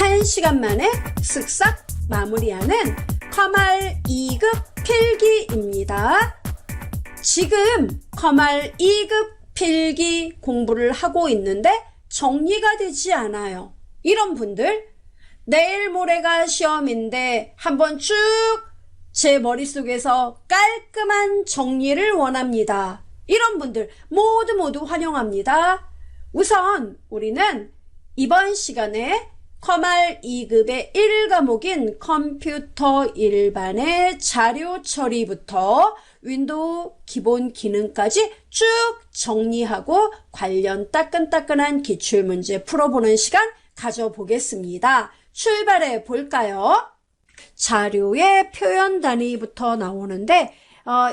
1시간 만에 쓱싹 마무리하는 컴알 2급 필기입니다. 지금 컴알 2급 필기 공부를 하고 있는데 정리가 되지 않아요. 이런 분들, 내일 모레가 시험인데 한번 쭉 제 머릿속에서 깔끔한 정리를 원합니다. 이런 분들 모두 환영합니다. 우선 우리는 이번 시간에 컴알 2급의 1과목인 컴퓨터 일반의 자료 처리부터 윈도우 기본 기능까지 쭉 정리하고 관련 따끈따끈한 기출문제 풀어보는 시간 가져보겠습니다. 출발해 볼까요? 자료의 표현 단위부터 나오는데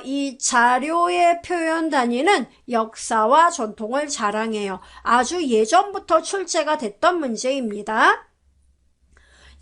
이 자료의 표현 단위는 역사와 전통을 자랑해요. 아주 예전부터 출제가 됐던 문제입니다.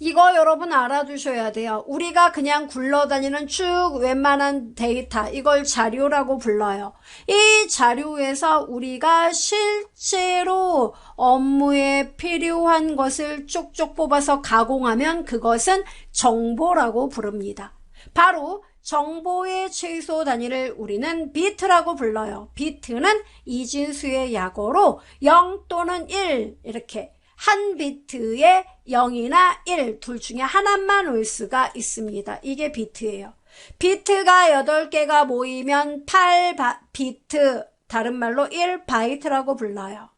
이거 여러분 알아두셔야 돼요. 우리가 그냥 굴러다니는 쭉 웬만한 데이터, 이걸 자료라고 불러요. 이 자료에서 우리가 실제로 업무에 필요한 것을 쪽쪽 뽑아서 가공하면 그것은 정보라고 부릅니다. 바로 정보의 최소 단위를 우리는 비트라고 불러요. 비트는 이진수의 약어로 0 또는 1 이렇게 한 비트에 0이나 1 둘 중에 하나만 올 수가 있습니다. 이게 비트예요. 비트가 8개가 모이면 8비트, 다른 말로 1바이트라고 불러요.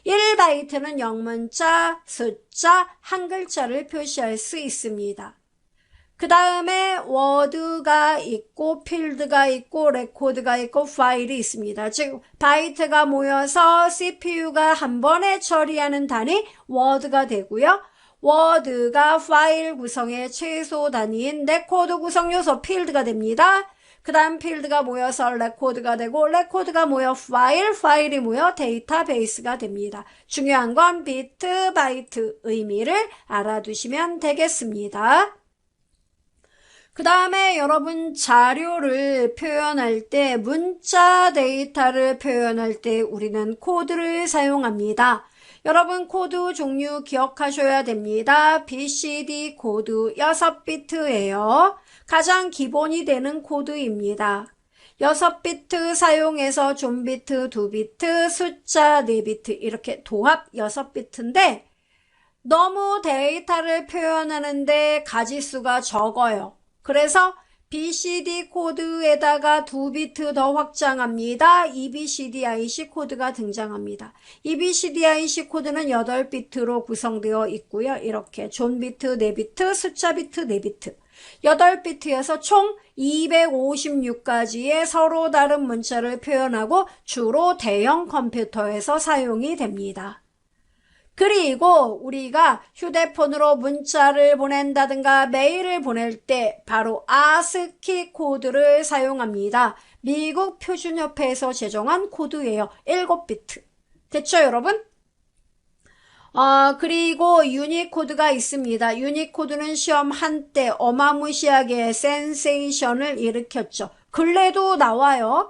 1바이트는 영문자, 숫자, 한 글자를 표시할 수 있습니다. 그 다음에 워드가 있고 필드가 있고 레코드가 있고 파일이 있습니다. 즉 바이트가 모여서 CPU가 한 번에 처리하는 단위 워드가 되고요. 워드가 파일 구성의 최소 단위인 레코드 구성 요소 필드가 됩니다. 그 다음 필드가 모여서 레코드가 되고 레코드가 모여 파일이 모여 데이터베이스가 됩니다. 중요한 건 비트, 바이트 의미를 알아두시면 되겠습니다. 그 다음에 여러분 자료를 표현할 때 문자 데이터를 표현할 때 우리는 코드를 사용합니다. 여러분 코드 종류 기억하셔야 됩니다. BCD 코드 6비트예요. 가장 기본이 되는 코드입니다. 6비트 사용해서 존비트 2비트, 숫자 4비트 이렇게 도합 6비트인데 너무 데이터를 표현하는데 가지수가 적어요. 그래서 BCD 코드에다가 2비트 더 확장합니다. EBCDIC 코드가 등장합니다. EBCDIC 코드는 8비트로 구성되어 있고요. 이렇게 존비트 4비트, 숫자 비트 4비트. 8비트에서 총 256가지의 서로 다른 문자를 표현하고 주로 대형 컴퓨터에서 사용이 됩니다. 그리고 우리가 휴대폰으로 문자를 보낸다든가 메일을 보낼 때 바로 ASCII 코드를 사용합니다. 미국 표준협회에서 제정한 코드예요. 7비트. 됐죠, 여러분? 그리고 유니코드가 있습니다. 유니코드는 시험 한때 어마무시하게 센세이션을 일으켰죠. 근래도 나와요.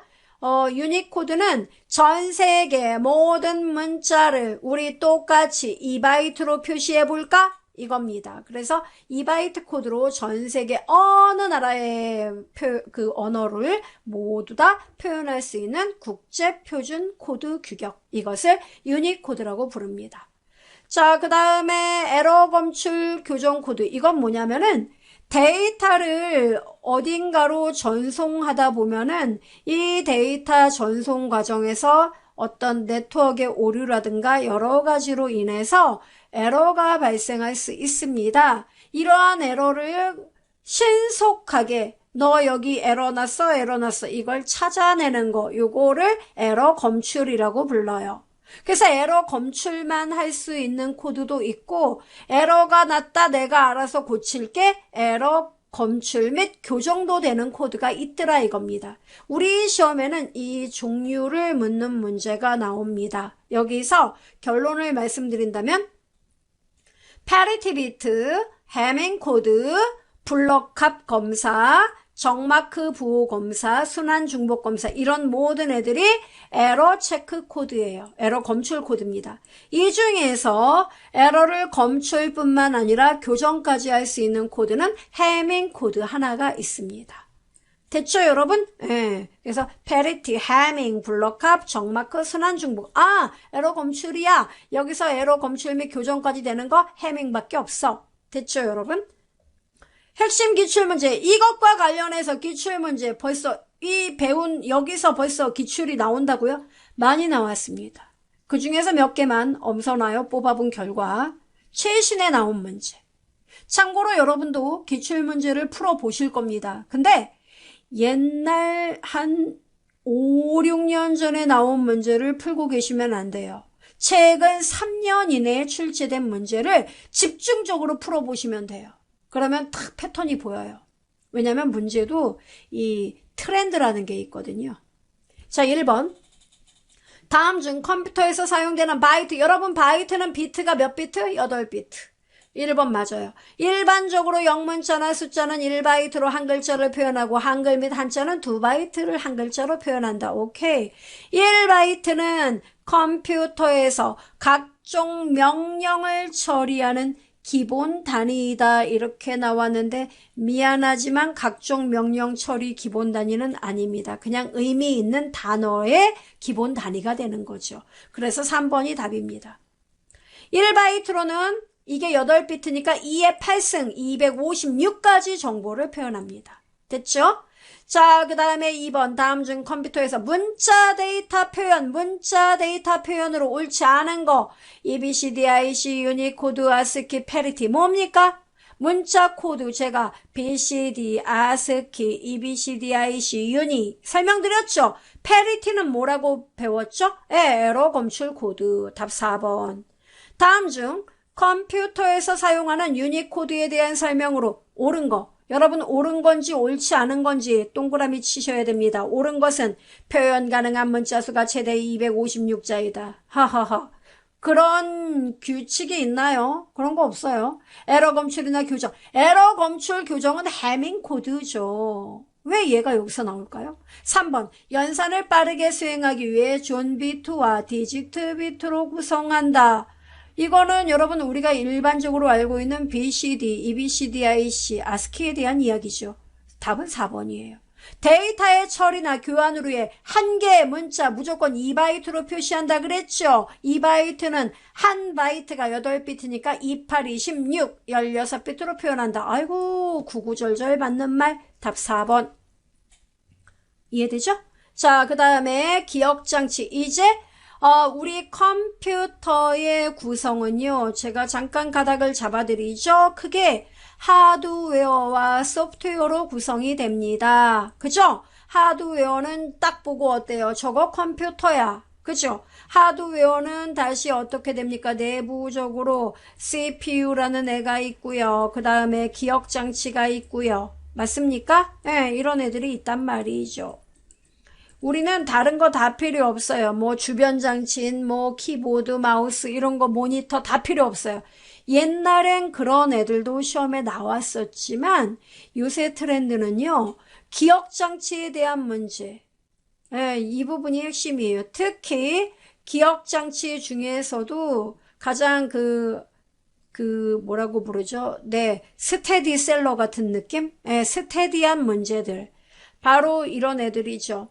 유니코드는 전 세계 모든 문자를 우리 똑같이 2바이트로 표시해 볼까? 이겁니다. 그래서 2바이트 코드로 전 세계 어느 나라의 그 언어를 모두 다 표현할 수 있는 국제 표준 코드 규격. 이것을 유니코드라고 부릅니다. 자, 그 다음에 에러 검출 교정 코드. 이건 뭐냐면은 데이터를 어딘가로 전송하다 보면은 이 데이터 전송 과정에서 어떤 네트워크의 오류라든가 여러 가지로 인해서 에러가 발생할 수 있습니다. 이러한 에러를 신속하게 너 여기 에러 났어 이걸 찾아내는 거, 요거를 에러 검출이라고 불러요. 그래서 에러 검출만 할 수 있는 코드도 있고 에러가 났다 내가 알아서 고칠게 에러 검출 및 교정도 되는 코드가 있더라 이겁니다. 우리 시험에는 이 종류를 묻는 문제가 나옵니다. 여기서 결론을 말씀드린다면 패리티 비트, 해밍 코드, 블럭 값 검사, 정마크 부호검사, 순환중복검사 이런 모든 애들이 에러 체크 코드예요. 에러 검출 코드입니다. 이 중에서 에러를 검출뿐만 아니라 교정까지 할 수 있는 코드는 해밍 코드 하나가 있습니다. 됐죠, 여러분? 예. 그래서 페리티, 해밍, 블럭합, 정마크, 순환중복. 아, 에러 검출이야. 여기서 에러 검출 및 교정까지 되는 거 해밍밖에 없어. 됐죠, 여러분? 핵심 기출문제. 이것과 관련해서 기출문제 벌써 여기서 벌써 기출이 나온다고요? 많이 나왔습니다. 그 중에서 몇 개만 엄선하여 뽑아본 결과 최신에 나온 문제. 참고로 여러분도 기출문제를 풀어보실 겁니다. 근데 옛날 한 5, 6년 전에 나온 문제를 풀고 계시면 안 돼요. 최근 3년 이내에 출제된 문제를 집중적으로 풀어보시면 돼요. 그러면 탁 패턴이 보여요. 왜냐면 문제도 이 트렌드라는 게 있거든요. 자, 1번. 다음 중 컴퓨터에서 사용되는 바이트. 여러분 바이트는 비트가 몇 비트? 8비트. 1번 맞아요. 일반적으로 영문자나 숫자는 1바이트로 한 글자를 표현하고 한글 및 한자는 2바이트를 한 글자로 표현한다. 오케이. 1바이트는 컴퓨터에서 각종 명령을 처리하는 기본 단위이다. 이렇게 나왔는데 미안하지만 각종 명령 처리 기본 단위는 아닙니다. 그냥 의미 있는 단어의 기본 단위가 되는 거죠. 그래서 3번이 답입니다. 1바이트로는 이게 8비트니까 2의 8승 256가지 정보를 표현합니다. 됐죠? 자, 그 다음에 2번 다음 중 컴퓨터에서 문자 데이터 표현으로 옳지 않은 거 EBCDIC, 유니코드, 아스키, 페리티 뭡니까? 문자 코드 제가 BCD, 아스키, EBCDIC, 유니 설명드렸죠? 페리티는 뭐라고 배웠죠? 에러 검출 코드. 답 4번. 다음 중 컴퓨터에서 사용하는 유니코드에 대한 설명으로 옳은 거. 여러분 옳은 건지 옳지 않은 건지 동그라미 치셔야 됩니다. 옳은 것은 표현 가능한 문자 수가 최대 256자이다. 하하하. 그런 규칙이 있나요? 그런 거 없어요. 에러 검출이나 교정. 에러 검출 교정은 해밍 코드죠. 왜 얘가 여기서 나올까요? 3번. 연산을 빠르게 수행하기 위해 존 비트와 디지트 비트로 구성한다. 이거는 여러분 우리가 일반적으로 알고 있는 BCD, EBCDIC, ASCII에 대한 이야기죠. 답은 4번이에요. 데이터의 처리나 교환을 위해 한 개의 문자 무조건 2바이트로 표시한다 그랬죠. 2바이트는 한 바이트가 8비트니까 28, 26, 16비트로 표현한다. 아이고 구구절절 맞는 말. 답 4번. 이해되죠? 자, 그 다음에 기억장치. 이제 우리 컴퓨터의 구성은요. 제가 잠깐 가닥을 잡아드리죠. 크게 하드웨어와 소프트웨어로 구성이 됩니다. 그죠? 하드웨어는 딱 보고 어때요? 저거 컴퓨터야. 그죠? 하드웨어는 다시 어떻게 됩니까? 내부적으로 CPU라는 애가 있고요. 그 다음에 기억장치가 있고요. 맞습니까? 네, 이런 애들이 있단 말이죠. 우리는 다른 거 다 필요 없어요. 뭐 주변 장치인 뭐 키보드, 마우스 이런 거 모니터 다 필요 없어요. 옛날엔 그런 애들도 시험에 나왔었지만 요새 트렌드는요. 기억 장치에 대한 문제. 네, 이 부분이 핵심이에요. 특히 기억 장치 중에서도 가장 뭐라고 부르죠? 네, 스테디셀러 같은 느낌? 네, 스테디한 문제들. 바로 이런 애들이죠.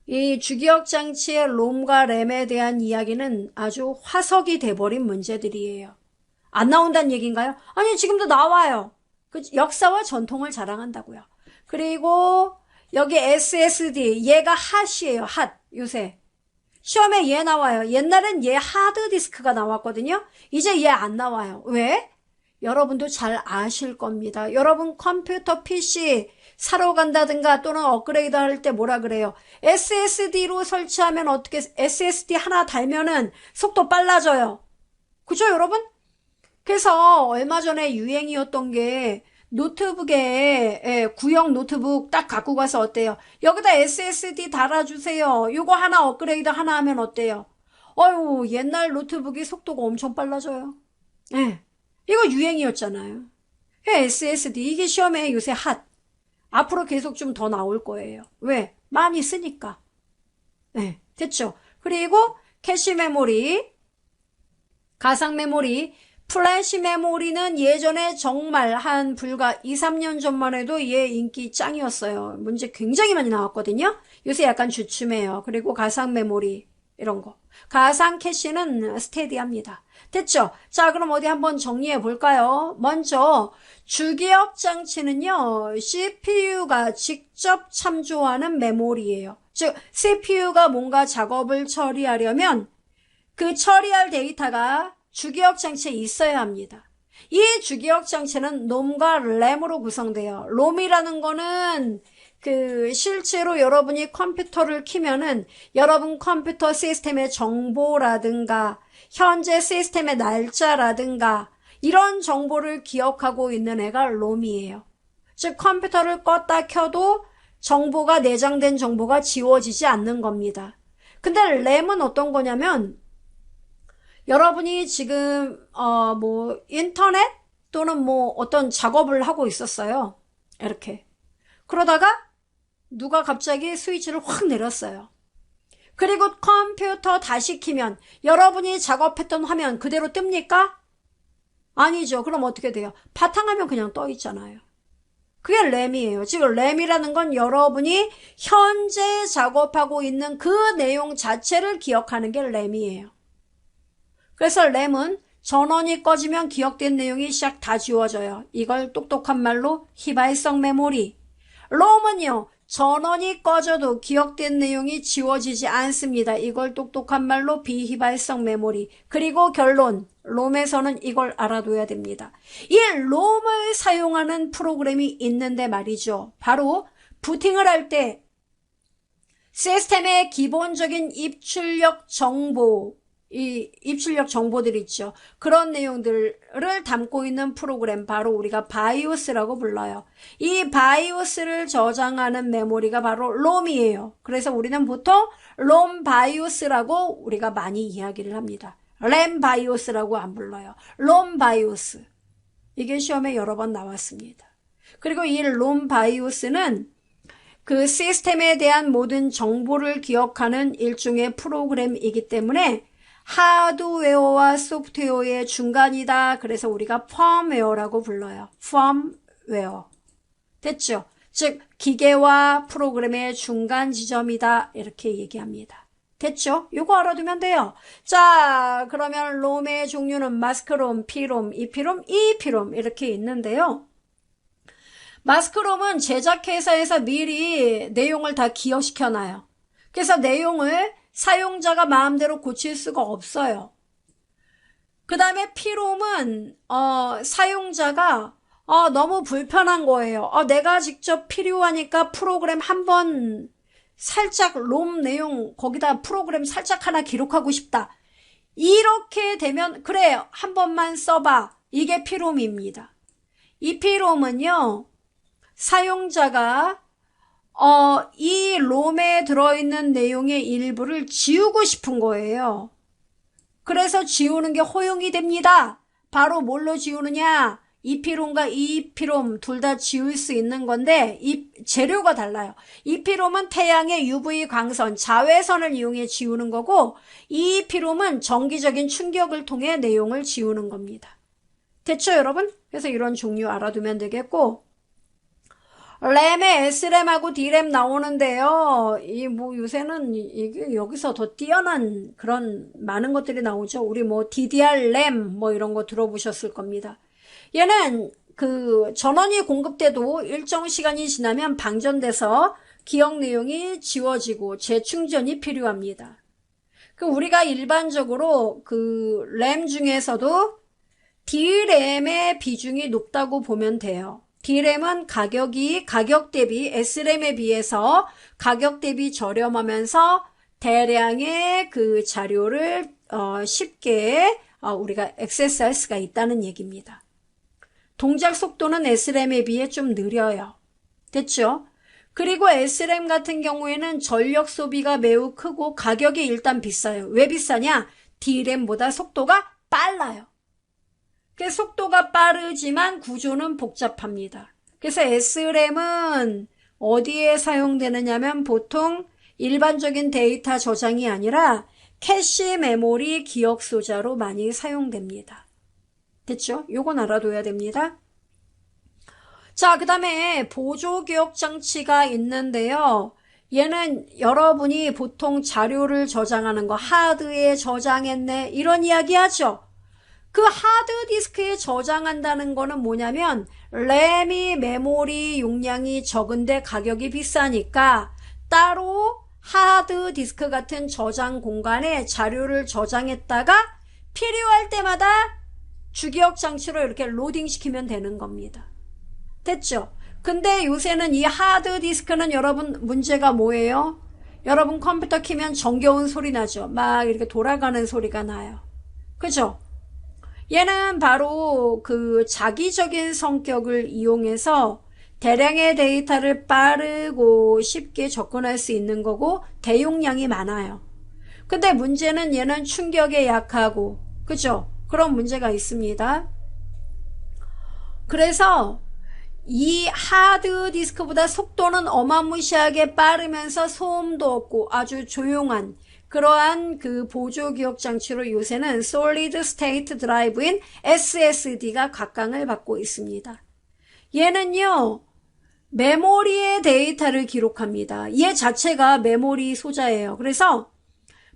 이 주기억 장치의 롬과 램에 대한 이야기는 아주 화석이 돼버린 문제들이에요. 안 나온다는 얘기인가요? 아니 지금도 나와요. 그 역사와 전통을 자랑한다고요. 그리고 여기 SSD 얘가 핫이에요. 핫 요새 시험에 얘 나와요. 옛날엔 얘 하드디스크가 나왔거든요. 이제 얘 안 나와요. 왜? 여러분도 잘 아실 겁니다. 여러분 컴퓨터 PC 사러 간다든가 또는 업그레이드 할 때 뭐라 그래요? SSD로 설치하면 어떻게 SSD 하나 달면은 속도 빨라져요. 그죠 여러분? 그래서 얼마 전에 유행이었던 게 노트북에 구형 노트북 딱 갖고 가서 어때요? 여기다 SSD 달아주세요. 요거 하나 업그레이드 하나 하면 어때요? 어휴 옛날 노트북이 속도가 엄청 빨라져요. 이거 유행이었잖아요. SSD 이게 시험에 요새 핫. 앞으로 계속 좀 더 나올 거예요. 왜? 많이 쓰니까. 네, 됐죠? 그리고 캐시 메모리, 가상 메모리, 플래시 메모리는 예전에 정말 한 불과 2, 3년 전만 해도 얘 인기 짱이었어요. 문제 굉장히 많이 나왔거든요. 요새 약간 주춤해요. 그리고 가상 메모리 이런 거. 가상 캐시는 스테디합니다. 됐죠? 자, 그럼 어디 한번 정리해 볼까요? 먼저 주기억 장치는요, CPU가 직접 참조하는 메모리예요. 즉, CPU가 뭔가 작업을 처리하려면 그 처리할 데이터가 주기억 장치에 있어야 합니다. 이 주기억 장치는 롬과 램으로 구성돼요. 롬이라는 거는 실제로 여러분이 컴퓨터를 키면은 여러분 컴퓨터 시스템의 정보라든가 현재 시스템의 날짜라든가 이런 정보를 기억하고 있는 애가 롬이에요. 즉 컴퓨터를 껐다 켜도 정보가 내장된 정보가 지워지지 않는 겁니다. 근데 램은 어떤 거냐면 여러분이 지금 인터넷 또는 어떤 작업을 하고 있었어요. 이렇게. 그러다가 누가 갑자기 스위치를 확 내렸어요. 그리고 컴퓨터 다시 키면 여러분이 작업했던 화면 그대로 뜹니까? 아니죠. 그럼 어떻게 돼요? 바탕화면 그냥 떠 있잖아요. 그게 램이에요. 지금 램이라는 건 여러분이 현재 작업하고 있는 그 내용 자체를 기억하는 게 램이에요. 그래서 램은 전원이 꺼지면 기억된 내용이 싹 다 지워져요. 이걸 똑똑한 말로 희발성 메모리. 롬은요, 전원이 꺼져도 기억된 내용이 지워지지 않습니다. 이걸 똑똑한 말로 비희발성 메모리. 그리고 결론, 롬에서는 이걸 알아둬야 됩니다. 이 롬을 사용하는 프로그램이 있는데 말이죠. 바로 부팅을 할 때 시스템의 기본적인 입출력 정보, 이 입출력 정보들 있죠. 그런 내용들을 담고 있는 프로그램, 바로 우리가 바이오스라고 불러요. 이 바이오스를 저장하는 메모리가 바로 롬이에요. 그래서 우리는 보통 롬 바이오스라고 우리가 많이 이야기를 합니다. 램 바이오스라고 안 불러요. 롬 바이오스. 이게 시험에 여러 번 나왔습니다. 그리고 이 롬 바이오스는 그 시스템에 대한 모든 정보를 기억하는 일종의 프로그램이기 때문에 하드웨어와 소프트웨어의 중간이다. 그래서 우리가 펌웨어라고 불러요. 펌웨어. 됐죠? 즉 기계와 프로그램의 중간 지점이다. 이렇게 얘기합니다. 됐죠? 요거 알아두면 돼요. 자, 그러면 롬의 종류는 마스크롬, P롬, EP롬, EEP롬 이렇게 있는데요. 마스크롬은 제작회사에서 미리 내용을 다 기억시켜놔요. 그래서 내용을 사용자가 마음대로 고칠 수가 없어요. 그 다음에 P롬은 사용자가 너무 불편한 거예요. 내가 직접 필요하니까 프로그램 한번 살짝 롬 내용 거기다 프로그램 살짝 하나 기록하고 싶다. 이렇게 되면 그래 한 번만 써봐. 이게 P롬입니다. 이 P롬은요. 사용자가 이 롬에 들어있는 내용의 일부를 지우고 싶은 거예요. 그래서 지우는 게 허용이 됩니다. 바로 뭘로 지우느냐? EP롬과 EEP롬 둘 다 지울 수 있는 건데 이 재료가 달라요. EP롬은 태양의 UV 광선, 자외선을 이용해 지우는 거고 EEP롬은 정기적인 충격을 통해 내용을 지우는 겁니다. 됐죠, 여러분? 그래서 이런 종류 알아두면 되겠고 램에 SRAM하고 DRAM 나오는데요. 요새는 이게 여기서 더 뛰어난 그런 많은 것들이 나오죠. 우리 DDR 램 이런 거 들어보셨을 겁니다. 얘는 전원이 공급돼도 일정 시간이 지나면 방전돼서 기억 내용이 지워지고 재충전이 필요합니다. 우리가 일반적으로 램 중에서도 DRAM의 비중이 높다고 보면 돼요. DRAM은 가격 대비 SRAM에 비해서 가격 대비 저렴하면서 대량의 자료를 쉽게 우리가 액세스할 수가 있다는 얘기입니다. 동작 속도는 SRAM에 비해 좀 느려요. 됐죠? 그리고 SRAM 같은 경우에는 전력 소비가 매우 크고 가격이 일단 비싸요. 왜 비싸냐? DRAM보다 속도가 빨라요. 속도가 빠르지만 구조는 복잡합니다. 그래서 SRAM은 어디에 사용되느냐면 보통 일반적인 데이터 저장이 아니라 캐시 메모리 기억 소자로 많이 사용됩니다. 됐죠? 요건 알아둬야 됩니다. 자, 그 다음에 보조 기억 장치가 있는데요. 얘는 여러분이 보통 자료를 저장하는 거 하드에 저장했네 이런 이야기 하죠. 그 하드디스크에 저장한다는 거는 뭐냐면 램이 메모리 용량이 적은데 가격이 비싸니까 따로 하드디스크 같은 저장 공간에 자료를 저장했다가 필요할 때마다 주기억 장치로 이렇게 로딩 시키면 되는 겁니다. 됐죠? 근데 요새는 이 하드디스크는 여러분 문제가 뭐예요? 여러분 컴퓨터 키면 정겨운 소리 나죠? 막 이렇게 돌아가는 소리가 나요. 그죠? 얘는 바로 그 자기적인 성격을 이용해서 대량의 데이터를 빠르고 쉽게 접근할 수 있는 거고 대용량이 많아요. 근데 문제는 얘는 충격에 약하고 그죠? 그런 문제가 있습니다. 그래서 이 하드디스크보다 속도는 어마무시하게 빠르면서 소음도 없고 아주 조용한 그러한 그 보조 기억 장치로 요새는 Solid State Drive인 SSD가 각광을 받고 있습니다. 얘는요, 메모리의 데이터를 기록합니다. 얘 자체가 메모리 소자예요. 그래서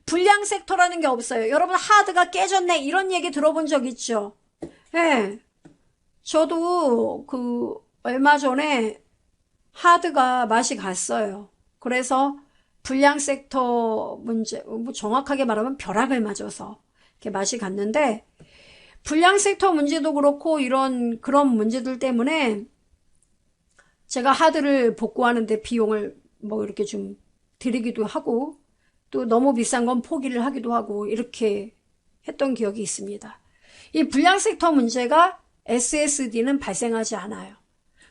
불량 섹터라는 게 없어요. 여러분 하드가 깨졌네 이런 얘기 들어본 적 있죠? 네. 저도 얼마 전에 하드가 맛이 갔어요. 그래서 불량 섹터 문제, 뭐 정확하게 말하면 벼락을 맞아서 이렇게 맛이 갔는데 불량 섹터 문제도 그렇고 그런 문제들 때문에 제가 하드를 복구하는데 비용을 뭐 이렇게 좀 드리기도 하고 또 너무 비싼 건 포기를 하기도 하고 이렇게 했던 기억이 있습니다. 이 불량 섹터 문제가 SSD는 발생하지 않아요.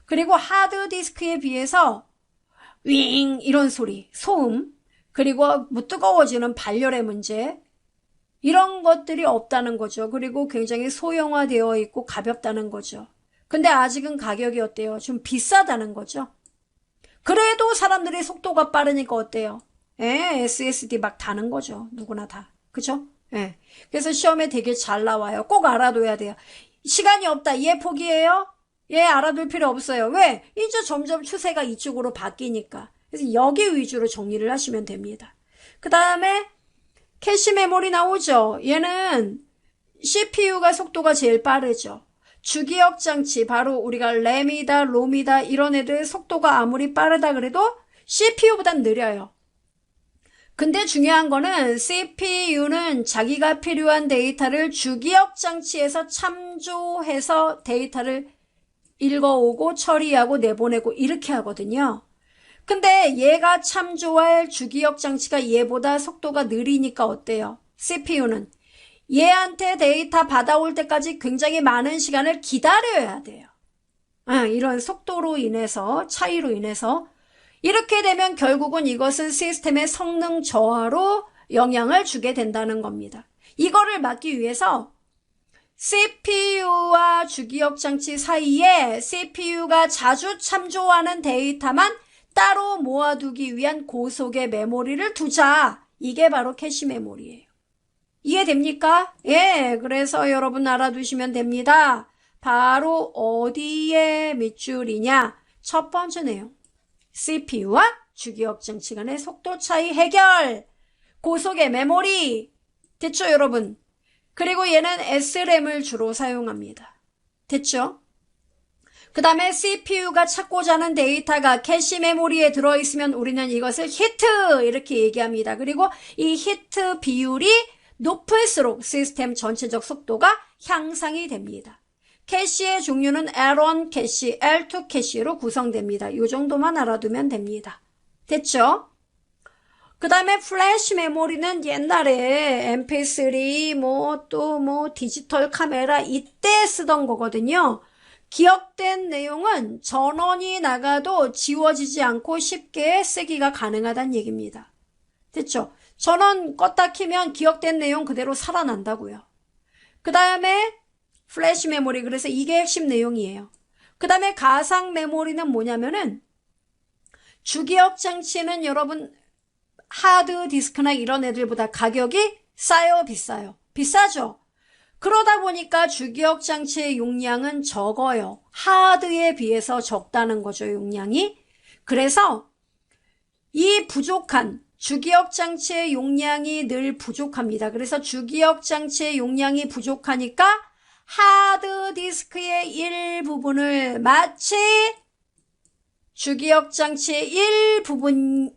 그리고 하드디스크에 비해서 윙 이런 소리, 소음, 그리고 뭐 뜨거워지는 발열의 문제 이런 것들이 없다는 거죠. 그리고 굉장히 소형화되어 있고 가볍다는 거죠. 근데 아직은 가격이 어때요? 좀 비싸다는 거죠. 그래도 사람들이 속도가 빠르니까 어때요? SSD 막 다는 거죠. 누구나 다. 그죠? 그래서 시험에 되게 잘 나와요. 꼭 알아둬야 돼요. 시간이 없다. 얘 포기해요? 얘 알아둘 필요 없어요. 왜? 이제 점점 추세가 이쪽으로 바뀌니까. 그래서 여기 위주로 정리를 하시면 됩니다. 그 다음에 캐시 메모리 나오죠. 얘는 CPU가 속도가 제일 빠르죠. 주기억 장치, 바로 우리가 램이다, 롬이다 이런 애들 속도가 아무리 빠르다 그래도 CPU보단 느려요. 근데 중요한 거는 CPU는 자기가 필요한 데이터를 주기억 장치에서 참조해서 데이터를 읽어오고 처리하고 내보내고 이렇게 하거든요. 근데 얘가 참조할 주기억 장치가 얘보다 속도가 느리니까 어때요? CPU는 얘한테 데이터 받아올 때까지 굉장히 많은 시간을 기다려야 돼요. 이런 속도로 인해서, 차이로 인해서 이렇게 되면 결국은 이것은 시스템의 성능 저하로 영향을 주게 된다는 겁니다. 이거를 막기 위해서 CPU와 주기억 장치 사이에 CPU가 자주 참조하는 데이터만 따로 모아두기 위한 고속의 메모리를 두자. 이게 바로 캐시 메모리예요. 이해됩니까? 예, 그래서 여러분 알아두시면 됩니다. 바로 어디에 밑줄이냐? 첫 번째 내용. CPU와 주기억 장치 간의 속도 차이 해결. 고속의 메모리. 됐죠, 여러분? 그리고 얘는 SRAM을 주로 사용합니다. 됐죠? 그 다음에 CPU가 찾고자 하는 데이터가 캐시 메모리에 들어있으면 우리는 이것을 히트 이렇게 얘기합니다. 그리고 이 히트 비율이 높을수록 시스템 전체적 속도가 향상이 됩니다. 캐시의 종류는 L1 캐시, L2 캐시로 구성됩니다. 이 정도만 알아두면 됩니다. 됐죠? 그 다음에 플래시 메모리는 옛날에 MP3 디지털 카메라 이때 쓰던 거거든요. 기억된 내용은 전원이 나가도 지워지지 않고 쉽게 쓰기가 가능하다는 얘기입니다. 됐죠? 전원 껐다 키면 기억된 내용 그대로 살아난다고요. 그 다음에 플래시 메모리, 그래서 이게 핵심 내용이에요. 그 다음에 가상 메모리는 뭐냐면은 주기억 장치는 여러분 하드디스크나 이런 애들보다 가격이 싸요, 비싸요? 비싸죠? 그러다 보니까 주기억 장치의 용량은 적어요. 하드에 비해서 적다는 거죠, 용량이. 그래서 이 부족한 주기억 장치의 용량이 늘 부족합니다. 그래서 주기억 장치의 용량이 부족하니까 하드디스크의 일부분을 마치 주기억 장치의 일부분인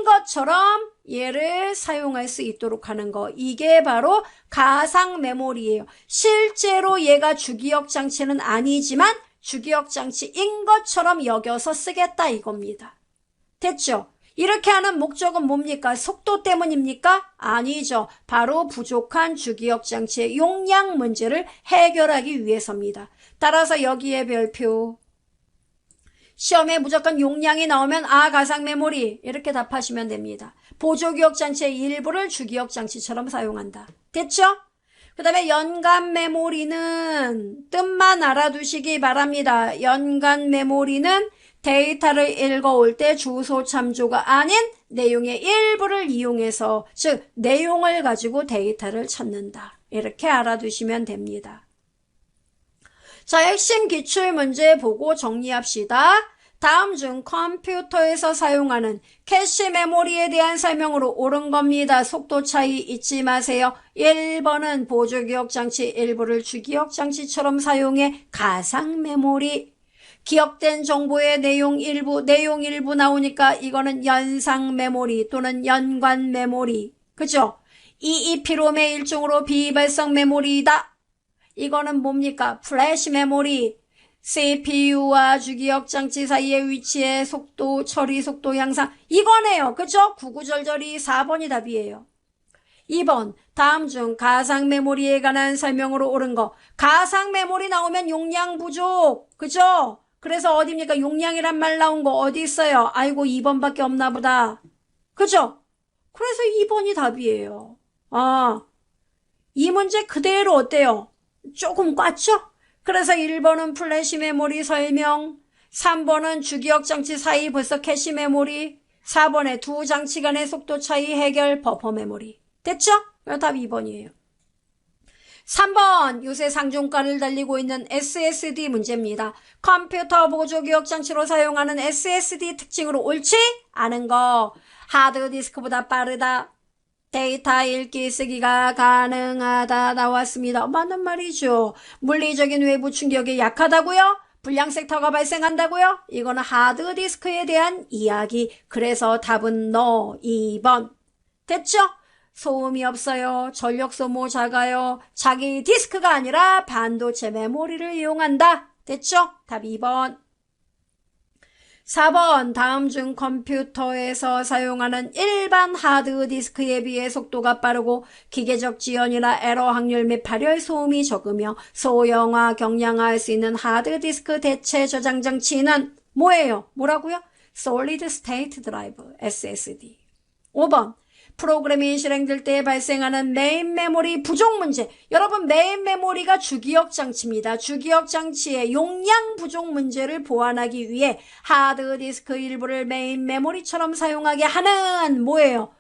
것처럼 얘를 사용할 수 있도록 하는 거. 이게 바로 가상 메모리예요. 실제로 얘가 주기억 장치는 아니지만 주기억 장치인 것처럼 여겨서 쓰겠다 이겁니다. 됐죠? 이렇게 하는 목적은 뭡니까? 속도 때문입니까? 아니죠. 바로 부족한 주기억 장치의 용량 문제를 해결하기 위해서입니다. 따라서 여기에 별표. 시험에 무조건 용량이 나오면 가상 메모리 이렇게 답하시면 됩니다. 보조기억 장치의 일부를 주기억 장치처럼 사용한다. 됐죠? 그 다음에 연간 메모리는 뜻만 알아두시기 바랍니다. 연간 메모리는 데이터를 읽어올 때 주소 참조가 아닌 내용의 일부를 이용해서, 즉 내용을 가지고 데이터를 찾는다. 이렇게 알아두시면 됩니다. 자, 핵심 기출문제 보고 정리합시다. 다음 중 컴퓨터에서 사용하는 캐시 메모리에 대한 설명으로 옳은 겁니다. 속도 차이 잊지 마세요. 1번은 보조기억 장치 일부를 주기억 장치처럼 사용해 가상 메모리. 기억된 정보의 내용 일부 나오니까 이거는 연상 메모리 또는 연관 메모리. 그죠? EEP롬의 일종으로 비발성 메모리이다. 이거는 뭡니까? 플래시 메모리. CPU와 주기억 장치 사이의 위치의 속도, 처리 속도 향상. 이거네요. 그죠? 구구절절이 4번이 답이에요. 2번, 다음 중 가상 메모리에 관한 설명으로 옳은 거. 가상 메모리 나오면 용량 부족. 그죠? 그래서 어디입니까? 용량이란 말 나온 거 어디 있어요? 아이고 2번밖에 없나 보다. 그죠? 그래서 2번이 답이에요. 이 문제 그대로 어때요? 조금 꽈죠? 그래서 1번은 플래시 메모리 설명, 3번은 주기억 장치 사이 벌써 캐시 메모리, 4번에 두 장치 간의 속도 차이 해결 버퍼 메모리. 됐죠? 답 2번이에요. 3번, 요새 상종가를 달리고 있는 SSD 문제입니다. 컴퓨터 보조기억 장치로 사용하는 SSD 특징으로 옳지 않은 거. 하드디스크보다 빠르다. 데이터 읽기 쓰기가 가능하다 나왔습니다. 맞는 말이죠. 물리적인 외부 충격에 약하다고요? 불량 섹터가 발생한다고요? 이거는 하드디스크에 대한 이야기. 그래서 답은 너 2번. 됐죠? 소음이 없어요. 전력 소모 작아요. 자기 디스크가 아니라 반도체 메모리를 이용한다. 됐죠? 답 2번. 4번, 다음 중 컴퓨터에서 사용하는 일반 하드디스크에 비해 속도가 빠르고 기계적 지연이나 에러 확률 및 발열 소음이 적으며 소형화, 경량화할 수 있는 하드디스크 대체 저장 장치는 뭐예요? 뭐라고요? Solid State Drive, SSD. 5번, 프로그램이 실행될 때 발생하는 메인 메모리 부족 문제. 여러분, 메인 메모리가 주기억 장치입니다. 주기억 장치의 용량 부족 문제를 보완하기 위해 하드디스크 일부를 메인 메모리처럼 사용하게 하는 뭐예요?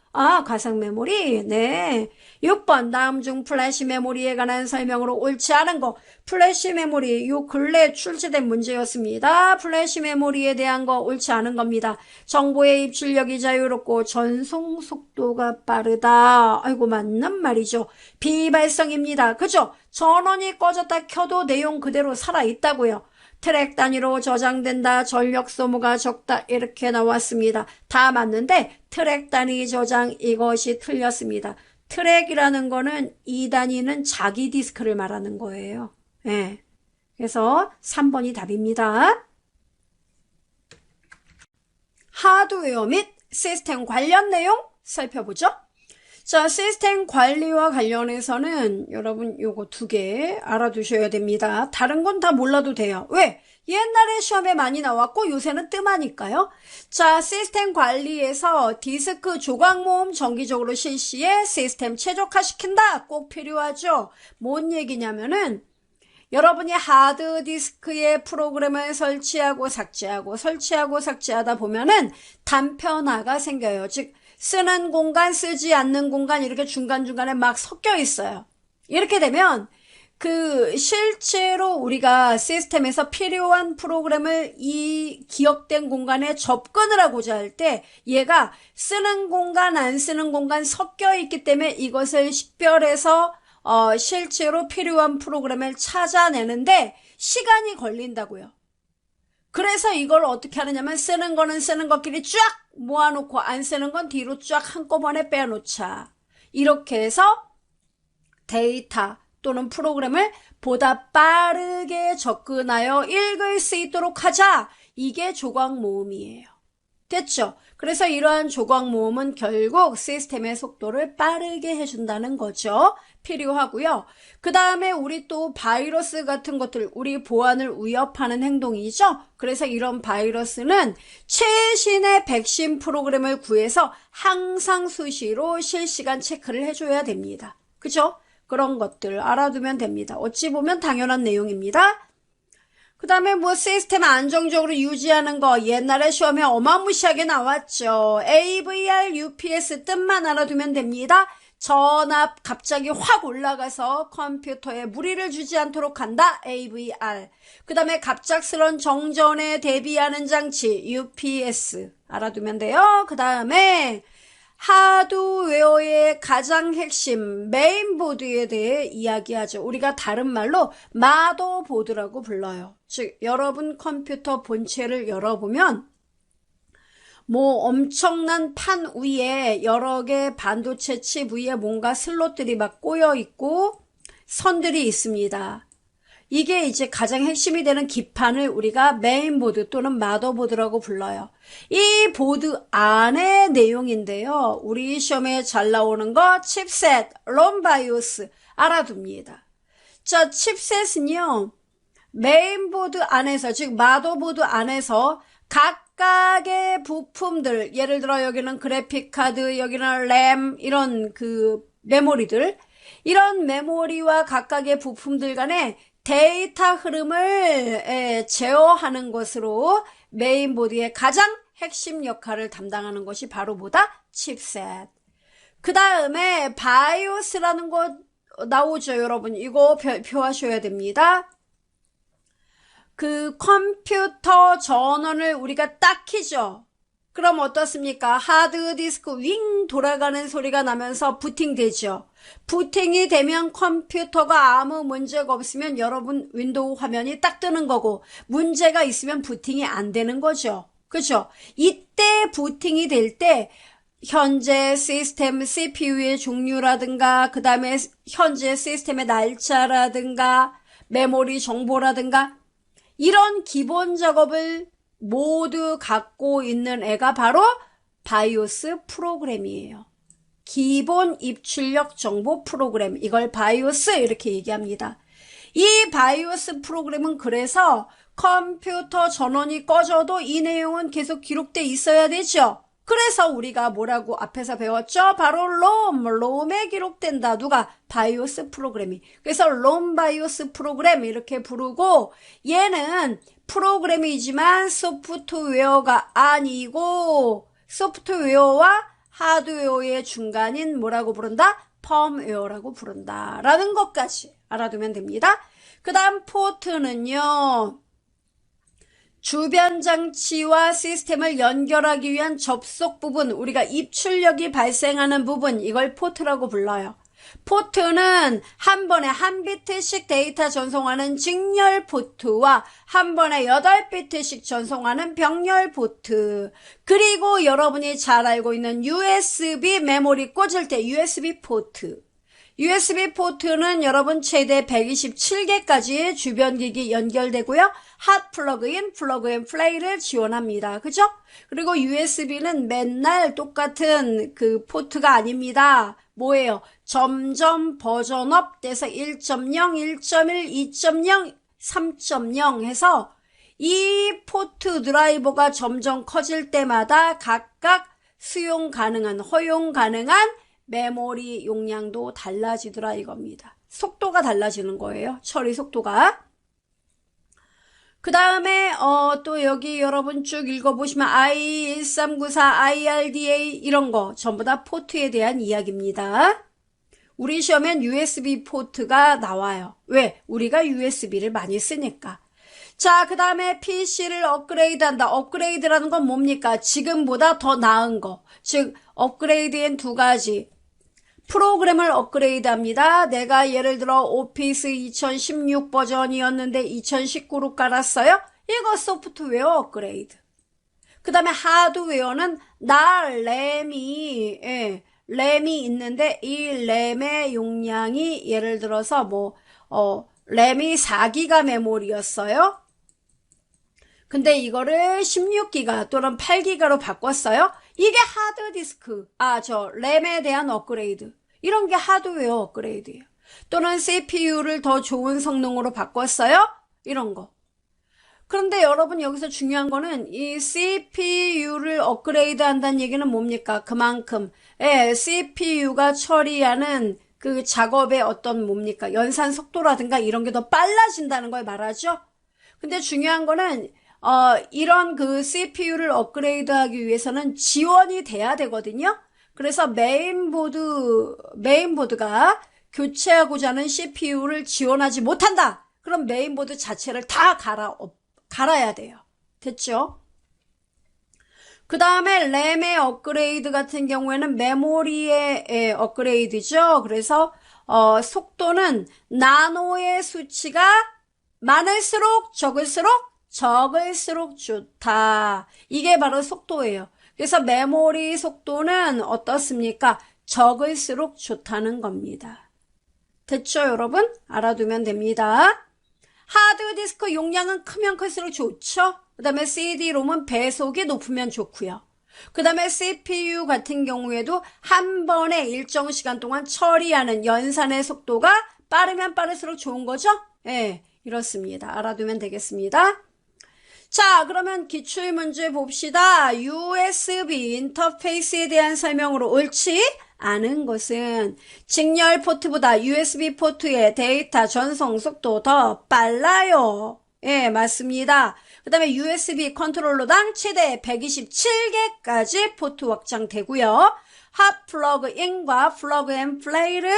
가상 메모리. 네. 6번, 다음 중 플래시 메모리에 관한 설명으로 옳지 않은 거. 플래시 메모리, 요 근래 출제된 문제였습니다. 플래시 메모리에 대한 거 옳지 않은 겁니다. 정보의 입출력이 자유롭고 전송 속도가 빠르다. 아이고, 맞는 말이죠. 비발성입니다. 그죠? 전원이 꺼졌다 켜도 내용 그대로 살아있다고요. 트랙 단위로 저장된다. 전력 소모가 적다. 이렇게 나왔습니다. 다 맞는데 트랙 단위 저장 이것이 틀렸습니다. 트랙이라는 거는 이 단위는 자기 디스크를 말하는 거예요. 네. 그래서 3번이 답입니다. 하드웨어 및 시스템 관련 내용 살펴보죠. 자, 시스템 관리와 관련해서는 여러분 요거 2개 알아두셔야 됩니다. 다른 건 다 몰라도 돼요. 왜? 옛날에 시험에 많이 나왔고 요새는 뜸하니까요. 자, 시스템 관리에서 디스크 조각 모음 정기적으로 실시해 시스템 최적화시킨다. 꼭 필요하죠. 뭔 얘기냐면은 여러분이 하드디스크에 프로그램을 설치하고 삭제하다 보면은 단편화가 생겨요. 즉 쓰는 공간, 쓰지 않는 공간 이렇게 중간중간에 막 섞여 있어요. 이렇게 되면 실제로 우리가 시스템에서 필요한 프로그램을 이 기억된 공간에 접근을 하고자 할 때 얘가 쓰는 공간, 안 쓰는 공간 섞여 있기 때문에 이것을 식별해서 실제로 필요한 프로그램을 찾아내는데 시간이 걸린다고요. 그래서 이걸 어떻게 하느냐면 쓰는 거는 쓰는 것끼리 쫙 모아놓고 안 쓰는 건 뒤로 쫙 한꺼번에 빼놓자. 이렇게 해서 데이터 또는 프로그램을 보다 빠르게 접근하여 읽을 수 있도록 하자. 이게 조각 모음이에요. 됐죠? 그래서 이러한 조각 모음은 결국 시스템의 속도를 빠르게 해준다는 거죠. 필요하고요. 그 다음에 우리 또 바이러스 같은 것들, 우리 보안을 위협하는 행동이죠. 그래서 이런 바이러스는 최신의 백신 프로그램을 구해서 항상 수시로 실시간 체크를 해줘야 됩니다. 그죠? 그런 것들 알아두면 됩니다. 어찌 보면 당연한 내용입니다. 그 다음에 시스템 안정적으로 유지하는 거 옛날에 시험에 어마무시하게 나왔죠. AVR, UPS 뜻만 알아두면 됩니다. 전압 갑자기 확 올라가서 컴퓨터에 무리를 주지 않도록 한다. AVR. 그 다음에 갑작스런 정전에 대비하는 장치 UPS 알아두면 돼요. 그 다음에 하드웨어의 가장 핵심 메인보드에 대해 이야기하죠. 우리가 다른 말로 마더보드라고 불러요. 즉 여러분 컴퓨터 본체를 열어보면 엄청난 판 위에 여러 개 반도체 칩 위에 뭔가 슬롯들이 막 꼬여 있고 선들이 있습니다. 이게 이제 가장 핵심이 되는 기판을 우리가 메인보드 또는 마더보드라고 불러요. 이 보드 안의 내용인데요. 우리 시험에 잘 나오는 거 칩셋, 롬 바이오스 알아둡니다. 자, 칩셋은요. 메인보드 안에서 즉 마더보드 안에서 각각의 부품들 예를 들어 여기는 그래픽카드, 여기는 램 이런 메모리들 이런 메모리와 각각의 부품들 간에 데이터 흐름을 제어하는 것으로 메인보드의 가장 핵심 역할을 담당하는 것이 바로 칩셋. 그 다음에 바이오스라는 거 나오죠, 여러분. 이거 표하셔야 됩니다. 컴퓨터 전원을 우리가 딱 켜죠. 그럼 어떻습니까? 하드디스크 윙 돌아가는 소리가 나면서 부팅되죠. 부팅이 되면 컴퓨터가 아무 문제가 없으면 여러분 윈도우 화면이 딱 뜨는 거고 문제가 있으면 부팅이 안 되는 거죠. 그죠? 이때 부팅이 될 때 현재 시스템 CPU의 종류라든가 그 다음에 현재 시스템의 날짜라든가 메모리 정보라든가 이런 기본 작업을 모두 갖고 있는 애가 바로 바이오스 프로그램이에요. 기본 입출력 정보 프로그램. 이걸 바이오스 이렇게 얘기합니다. 이 바이오스 프로그램은 그래서 컴퓨터 전원이 꺼져도 이 내용은 계속 기록돼 있어야 되죠. 그래서 우리가 뭐라고 앞에서 배웠죠? 바로 롬에 기록된다. 누가? 바이오스 프로그램이. 그래서 롬 바이오스 프로그램 이렇게 부르고 얘는 프로그램이지만 소프트웨어가 아니고 소프트웨어와 하드웨어의 중간인 뭐라고 부른다? 펌웨어라고 부른다. 라는 것까지 알아두면 됩니다. 그 다음 포트는요. 주변 장치와 시스템을 연결하기 위한 접속 부분, 우리가 입출력이 발생하는 부분, 이걸 포트라고 불러요. 포트는 한 번에 한 비트씩 데이터 전송하는 직렬 포트와 한 번에 8비트씩 전송하는 병렬 포트, 그리고 여러분이 잘 알고 있는 USB 메모리 꽂을 때 USB 포트. USB 포트는 여러분 최대 127개까지의 주변 기기 연결되고요. 핫 플러그인, 플레이를 지원합니다. 그죠? 그리고 USB는 맨날 똑같은 포트가 아닙니다. 뭐예요? 점점 버전업 돼서 1.0, 1.1, 2.0, 3.0 해서 이 포트 드라이버가 점점 커질 때마다 각각 수용 가능한, 허용 가능한 메모리 용량도 달라지더라 이겁니다. 속도가 달라지는 거예요. 처리 속도가. 그 다음에 또 여기 여러분 쭉 읽어보시면 I1394, IRDA 이런 거 전부 다 포트에 대한 이야기입니다. 우리 시험엔 USB 포트가 나와요. 왜? 우리가 USB를 많이 쓰니까. 자, 그 다음에 PC를 업그레이드한다. 업그레이드라는 건 뭡니까? 지금보다 더 나은 거. 즉 업그레이드엔 두 가지. 프로그램을 업그레이드합니다. 내가 예를 들어 오피스 2016 버전이었는데 2019로 깔았어요. 이거 소프트웨어 업그레이드. 그 다음에 하드웨어는 램이 있는데 이 램의 용량이 예를 들어서 램이 4기가 메모리였어요. 근데 이거를 16기가 또는 8기가로 바꿨어요. 이게 하드디스크, 램에 대한 업그레이드. 이런 게 하드웨어 업그레이드예요. 또는 CPU를 더 좋은 성능으로 바꿨어요. 이런 거. 그런데 여러분 여기서 중요한 거는 이 CPU를 업그레이드 한다는 얘기는 뭡니까? 그만큼 CPU가 처리하는 그 작업의 어떤 연산 속도라든가 이런 게 더 빨라진다는 걸 말하죠. 근데 중요한 거는 이런 그 CPU를 업그레이드하기 위해서는 지원이 돼야 되거든요. 그래서 메인보드가 교체하고자 하는 CPU를 지원하지 못한다. 그럼 메인보드 자체를 다 갈아야 돼요. 됐죠? 그 다음에 램의 업그레이드 같은 경우에는 메모리의 업그레이드죠. 그래서 속도는 나노의 수치가 많을수록 적을수록 좋다. 이게 바로 속도예요. 그래서 메모리 속도는 어떻습니까? 적을수록 좋다는 겁니다. 됐죠, 여러분? 알아두면 됩니다. 하드디스크 용량은 크면 클수록 좋죠? 그 다음에 CD-롬은 배속이 높으면 좋고요. 그 다음에 CPU 같은 경우에도 한 번에 일정 시간 동안 처리하는 연산의 속도가 빠르면 빠를수록 좋은 거죠? 이렇습니다. 알아두면 되겠습니다. 자, 그러면 기출문제 봅시다. USB 인터페이스에 대한 설명으로 옳지 않은 것은 직렬 포트보다 USB 포트의 데이터 전송 속도 더 빨라요. 맞습니다. 그 다음에 USB 컨트롤러당 최대 127개까지 포트 확장되고요. 핫 플러그인과 플러그 앤 플레이를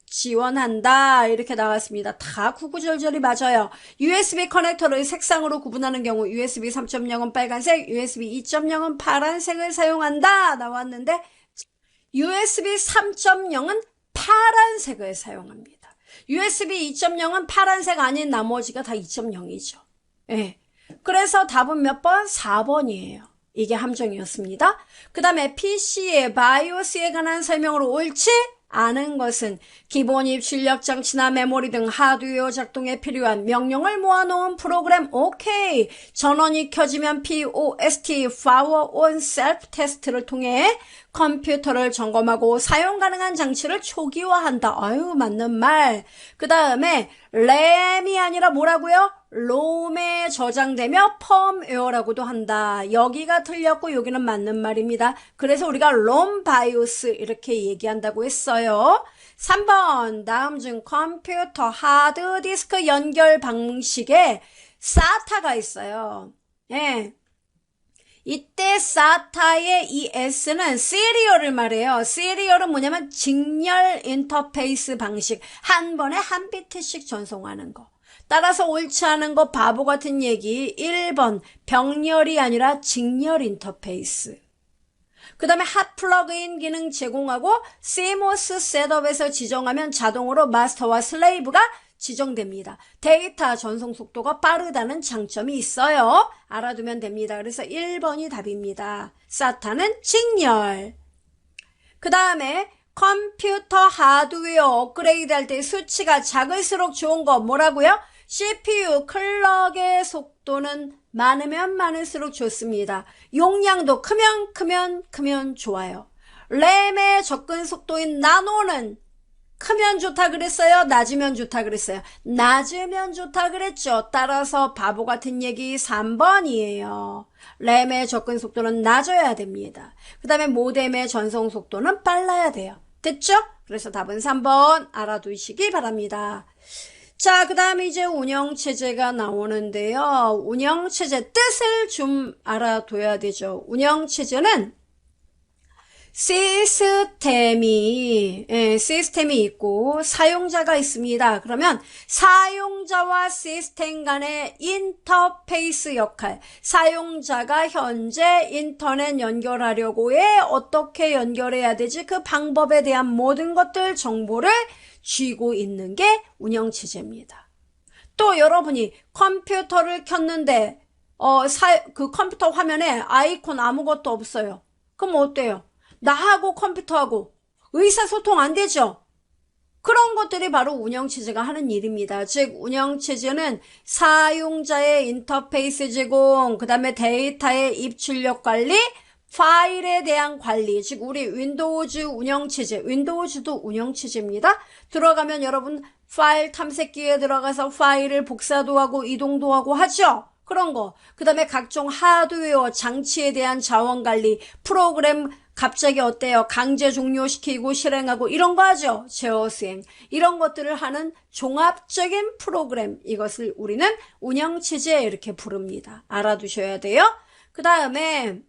지원한다. 이렇게 나왔습니다. 다 구구절절이 맞아요. USB 커넥터를 색상으로 구분하는 경우 USB 3.0은 빨간색, USB 2.0은 파란색을 사용한다. 나왔는데 USB 3.0은 파란색을 사용합니다. USB 2.0은 파란색 아닌 나머지가 다 2.0이죠. 그래서 답은 몇 번? 4번이에요. 이게 함정이었습니다. 그 다음에 PC의 바이오스에 관한 설명으로 옳지 않은 것은 기본 입출력 장치나 메모리 등 하드웨어 작동에 필요한 명령을 모아놓은 프로그램 오케이. 전원이 켜지면 POST Power On Self 테스트를 통해 컴퓨터를 점검하고 사용 가능한 장치를 초기화한다. 아유, 맞는 말. 그 다음에 램이 아니라 뭐라고요? 롬에 저장되며 펌웨어라고도 한다. 여기가 틀렸고 여기는 맞는 말입니다. 그래서 우리가 롬 바이오스 이렇게 얘기한다고 했어요. 3번 다음 중 컴퓨터 하드디스크 연결 방식에 SATA가 있어요. 이때 SATA의 이 S는 시리얼을 말해요. 시리얼은 뭐냐면 직렬 인터페이스 방식. 한 번에 한 비트씩 전송하는 거. 따라서 옳지 않은 거 바보 같은 얘기. 1번 병렬이 아니라 직렬 인터페이스. 그 다음에 핫 플러그인 기능 제공하고 CMOS 셋업에서 지정하면 자동으로 마스터와 슬레이브가 지정됩니다. 데이터 전송 속도가 빠르다는 장점이 있어요. 알아두면 됩니다. 그래서 1번이 답입니다. SATA는 직렬. 그 다음에 컴퓨터 하드웨어 업그레이드 할 때 수치가 작을수록 좋은 거 뭐라고요? CPU 클럭의 속도는 많으면 많을수록 좋습니다. 용량도 크면 좋아요. 램의 접근 속도인 나노는 크면 좋다 그랬어요? 낮으면 좋다 그랬어요? 낮으면 좋다 그랬죠. 따라서 바보 같은 얘기 3번이에요. 램의 접근 속도는 낮아야 됩니다. 그 다음에 모뎀의 전송 속도는 빨라야 돼요. 됐죠? 그래서 답은 3번 알아두시기 바랍니다. 자, 그 다음에 이제 운영체제가 나오는데요. 운영체제 뜻을 좀 알아둬야 되죠. 운영체제는 시스템이 있고 사용자가 있습니다. 그러면 사용자와 시스템 간의 인터페이스 역할, 사용자가 현재 인터넷 연결하려고 해 어떻게 연결해야 되지? 그 방법에 대한 모든 것들 정보를 쥐고 있는 게 운영체제입니다. 또 여러분이 컴퓨터를 켰는데 그 컴퓨터 화면에 아이콘 아무것도 없어요. 그럼 어때요? 나하고 컴퓨터하고 의사소통 안 되죠? 그런 것들이 바로 운영체제가 하는 일입니다. 즉 운영체제는 사용자의 인터페이스 제공, 그 다음에 데이터의 입출력 관리, 파일에 대한 관리, 즉 우리 윈도우즈 운영체제, 윈도우즈도 운영체제입니다. 들어가면 여러분 파일 탐색기에 들어가서 파일을 복사도 하고 이동도 하고 하죠? 그런 거. 그 다음에 각종 하드웨어, 장치에 대한 자원관리, 프로그램 갑자기 어때요? 강제 종료시키고 실행하고 이런 거 하죠? 제어 수행. 이런 것들을 하는 종합적인 프로그램. 이것을 우리는 운영체제 이렇게 부릅니다. 알아두셔야 돼요. 그 다음에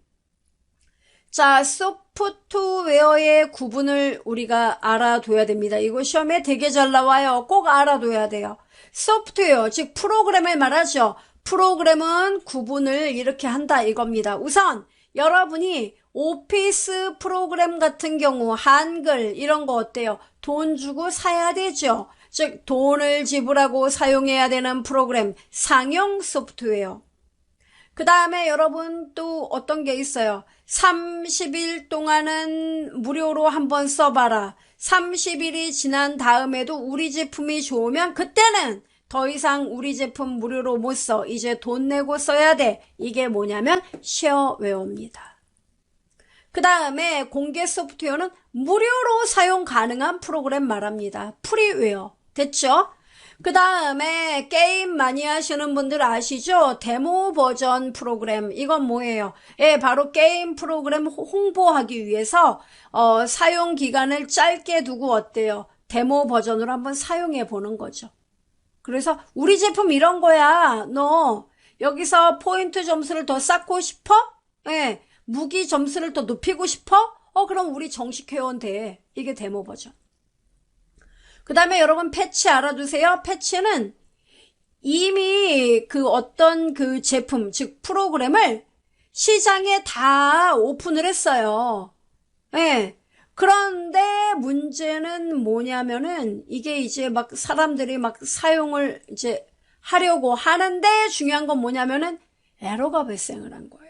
자, 소프트웨어의 구분을 우리가 알아둬야 됩니다. 이거 시험에 되게 잘 나와요. 꼭 알아둬야 돼요. 소프트웨어, 즉 프로그램을 말하죠. 프로그램은 구분을 이렇게 한다 이겁니다. 우선 여러분이 오피스 프로그램 같은 경우 한글 이런 거 어때요? 돈 주고 사야 되죠. 즉 돈을 지불하고 사용해야 되는 프로그램, 상용 소프트웨어. 그 다음에 여러분 또 어떤 게 있어요? 30일 동안은 무료로 한번 써봐라. 30일이 지난 다음에도 우리 제품이 좋으면 그때는 더 이상 우리 제품 무료로 못 써. 이제 돈 내고 써야 돼. 이게 뭐냐면 쉐어웨어입니다. 그 다음에 공개 소프트웨어는 무료로 사용 가능한 프로그램 말합니다. 프리웨어. 됐죠? 그 다음에 게임 많이 하시는 분들 아시죠? 데모 버전 프로그램. 이건 뭐예요? 예, 바로 게임 프로그램 홍보하기 위해서 사용 기간을 짧게 두고 어때요? 데모 버전으로 한번 사용해 보는 거죠. 그래서 우리 제품 이런 거야. 너 여기서 포인트 점수를 더 쌓고 싶어? 예, 무기 점수를 더 높이고 싶어? 그럼 우리 정식 회원 돼. 이게 데모 버전. 그 다음에 여러분 패치 알아두세요. 패치는 이미 그 어떤 그 제품, 즉 프로그램을 시장에 다 오픈을 했어요. 예. 그런데 문제는 뭐냐면은 이게 이제 막 사람들이 막 사용을 이제 하려고 하는데 중요한 건 뭐냐면은 에러가 발생을 한 거예요.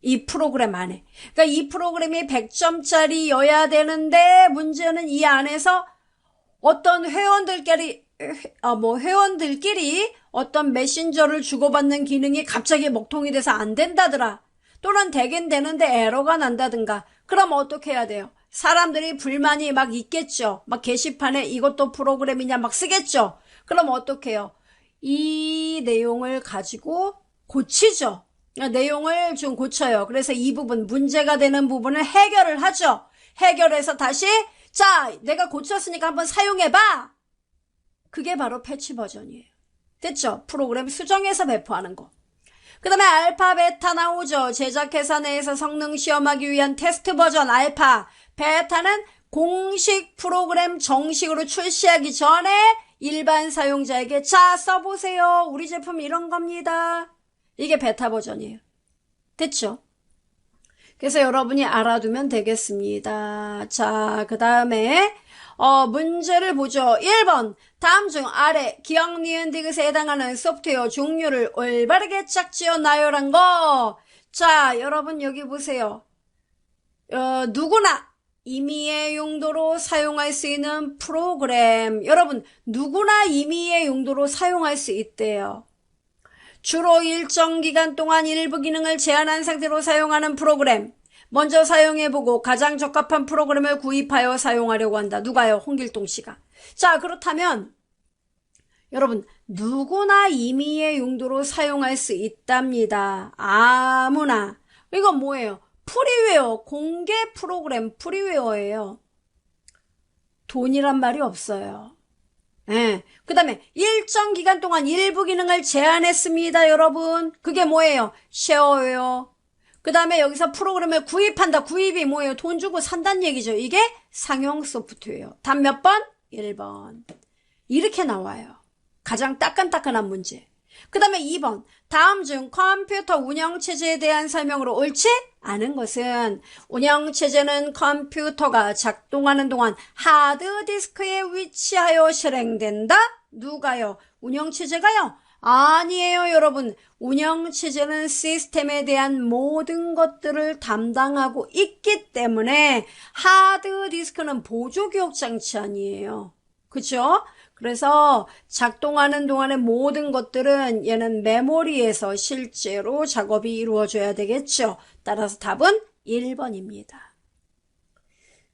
이 프로그램 안에. 그러니까 이 프로그램이 100점짜리여야 되는데 문제는 이 안에서 어떤 회원들끼리 어떤 메신저를 주고받는 기능이 갑자기 먹통이 돼서 안 된다더라. 또는 되긴 되는데 에러가 난다든가. 그럼 어떻게 해야 돼요? 사람들이 불만이 막 있겠죠. 막 게시판에 이것도 프로그램이냐 막 쓰겠죠. 그럼 어떻게 해요? 이 내용을 가지고 고치죠. 내용을 좀 고쳐요. 그래서 이 부분, 문제가 되는 부분을 해결을 하죠. 해결해서 다시 자, 내가 고쳤으니까 한번 사용해봐. 그게 바로 패치 버전이에요. 됐죠? 프로그램 수정해서 배포하는 거. 그 다음에 알파, 베타 나오죠. 제작회사 내에서 성능 시험하기 위한 테스트 버전 알파. 베타는 공식 프로그램 정식으로 출시하기 전에 일반 사용자에게 자, 써보세요. 우리 제품 이런 겁니다. 이게 베타 버전이에요. 됐죠? 그래서 여러분이 알아두면 되겠습니다. 자, 그 다음에 문제를 보죠. 1번 다음 중 아래 기억, 니은, 디귿에 해당하는 소프트웨어 종류를 올바르게 짝지어 나열한 거. 자, 여러분 여기 보세요. 누구나 임의의 용도로 사용할 수 있는 프로그램. 여러분 누구나 임의의 용도로 사용할 수 있대요. 주로 일정 기간 동안 일부 기능을 제한한 상태로 사용하는 프로그램. 먼저 사용해보고 가장 적합한 프로그램을 구입하여 사용하려고 한다. 누가요? 홍길동 씨가. 자, 그렇다면 여러분 누구나 임의의 용도로 사용할 수 있답니다. 아무나. 이건 뭐예요? 프리웨어, 공개 프로그램 프리웨어예요. 돈이란 말이 없어요. 예. 그 다음에 일정 기간 동안 일부 기능을 제한했습니다, 여러분. 그게 뭐예요? 쉐어웨어. 그 다음에 여기서 프로그램을 구입한다. 구입이 뭐예요? 돈 주고 산다는 얘기죠. 이게 상용 소프트웨어. 답 몇 번? 1번. 이렇게 나와요. 가장 따끈따끈한 문제. 그 다음에 2번. 다음 중 컴퓨터 운영체제에 대한 설명으로 옳지 않은 것은 운영체제는 컴퓨터가 작동하는 동안 하드디스크에 위치하여 실행된다? 누가요? 운영체제가요? 아니에요, 여러분. 운영체제는 시스템에 대한 모든 것들을 담당하고 있기 때문에 하드디스크는 보조기억장치 아니에요. 그죠? 그래서 작동하는 동안의 모든 것들은 얘는 메모리에서 실제로 작업이 이루어져야 되겠죠. 따라서 답은 1번입니다.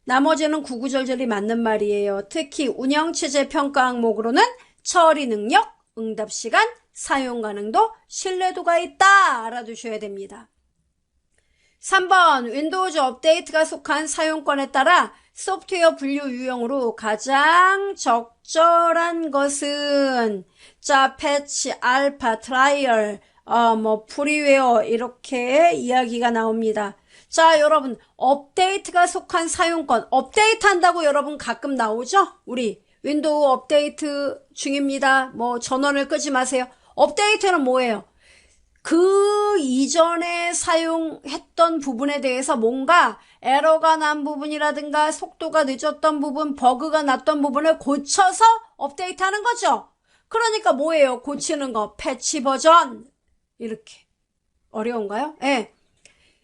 나머지는 구구절절이 맞는 말이에요. 특히 운영체제 평가 항목으로는 처리 능력, 응답 시간, 사용 가능도, 신뢰도가 있다 알아두셔야 됩니다. 3번 윈도우즈 업데이트가 속한 사용권에 따라 소프트웨어 분류 유형으로 가장 적절한 것은 자 패치, 알파, 트라이얼, 프리웨어 이렇게 이야기가 나옵니다. 자 여러분 업데이트가 속한 사용권 업데이트 한다고 여러분 가끔 나오죠? 우리 윈도우 업데이트 중입니다. 전원을 끄지 마세요. 업데이트는 뭐예요? 그 이전에 사용했던 부분에 대해서 뭔가 에러가 난 부분이라든가 속도가 늦었던 부분, 버그가 났던 부분을 고쳐서 업데이트하는 거죠. 그러니까 뭐예요? 고치는 거, 패치 버전. 이렇게. 어려운가요? 네.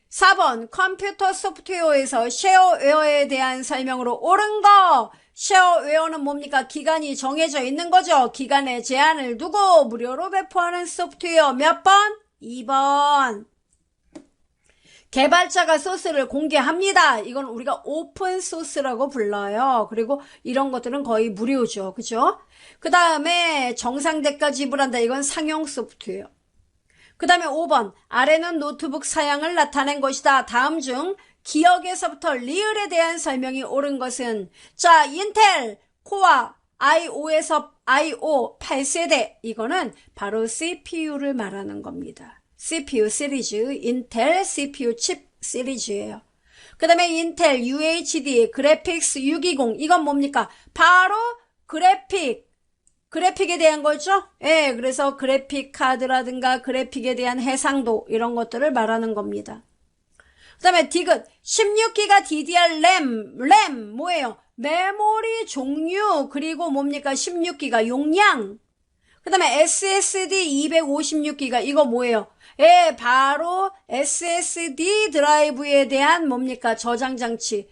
4번 컴퓨터 소프트웨어에서 쉐어웨어에 대한 설명으로 옳은 거. 쉐어웨어는 뭡니까? 기간이 정해져 있는 거죠. 기간에 제한을 두고 무료로 배포하는 소프트웨어 몇 번? 2번. 개발자가 소스를 공개합니다. 이건 우리가 오픈 소스라고 불러요. 그리고 이런 것들은 거의 무료죠. 그죠? 그 다음에 정상 대가 지불한다. 이건 상용 소프트웨어. 그 다음에 5번. 아래는 노트북 사양을 나타낸 것이다. 다음 중 기억에서부터 리을에 대한 설명이 옳은 것은 자 인텔 코어 i5에서 i5 8세대 이거는 바로 CPU를 말하는 겁니다. CPU 시리즈 인텔 CPU 칩 시리즈예요. 그 다음에 인텔 UHD 그래픽스 620 이건 뭡니까? 바로 그래픽에 대한 거죠. 예, 그래서 그래픽 카드라든가 그래픽에 대한 해상도 이런 것들을 말하는 겁니다. 그 다음에 디귿 16기가 DDR 램 뭐예요? 메모리 종류 그리고 뭡니까? 16기가 용량. 그 다음에 SSD 256기가 이거 뭐예요? 예, 바로 SSD 드라이브에 대한 뭡니까? 저장장치.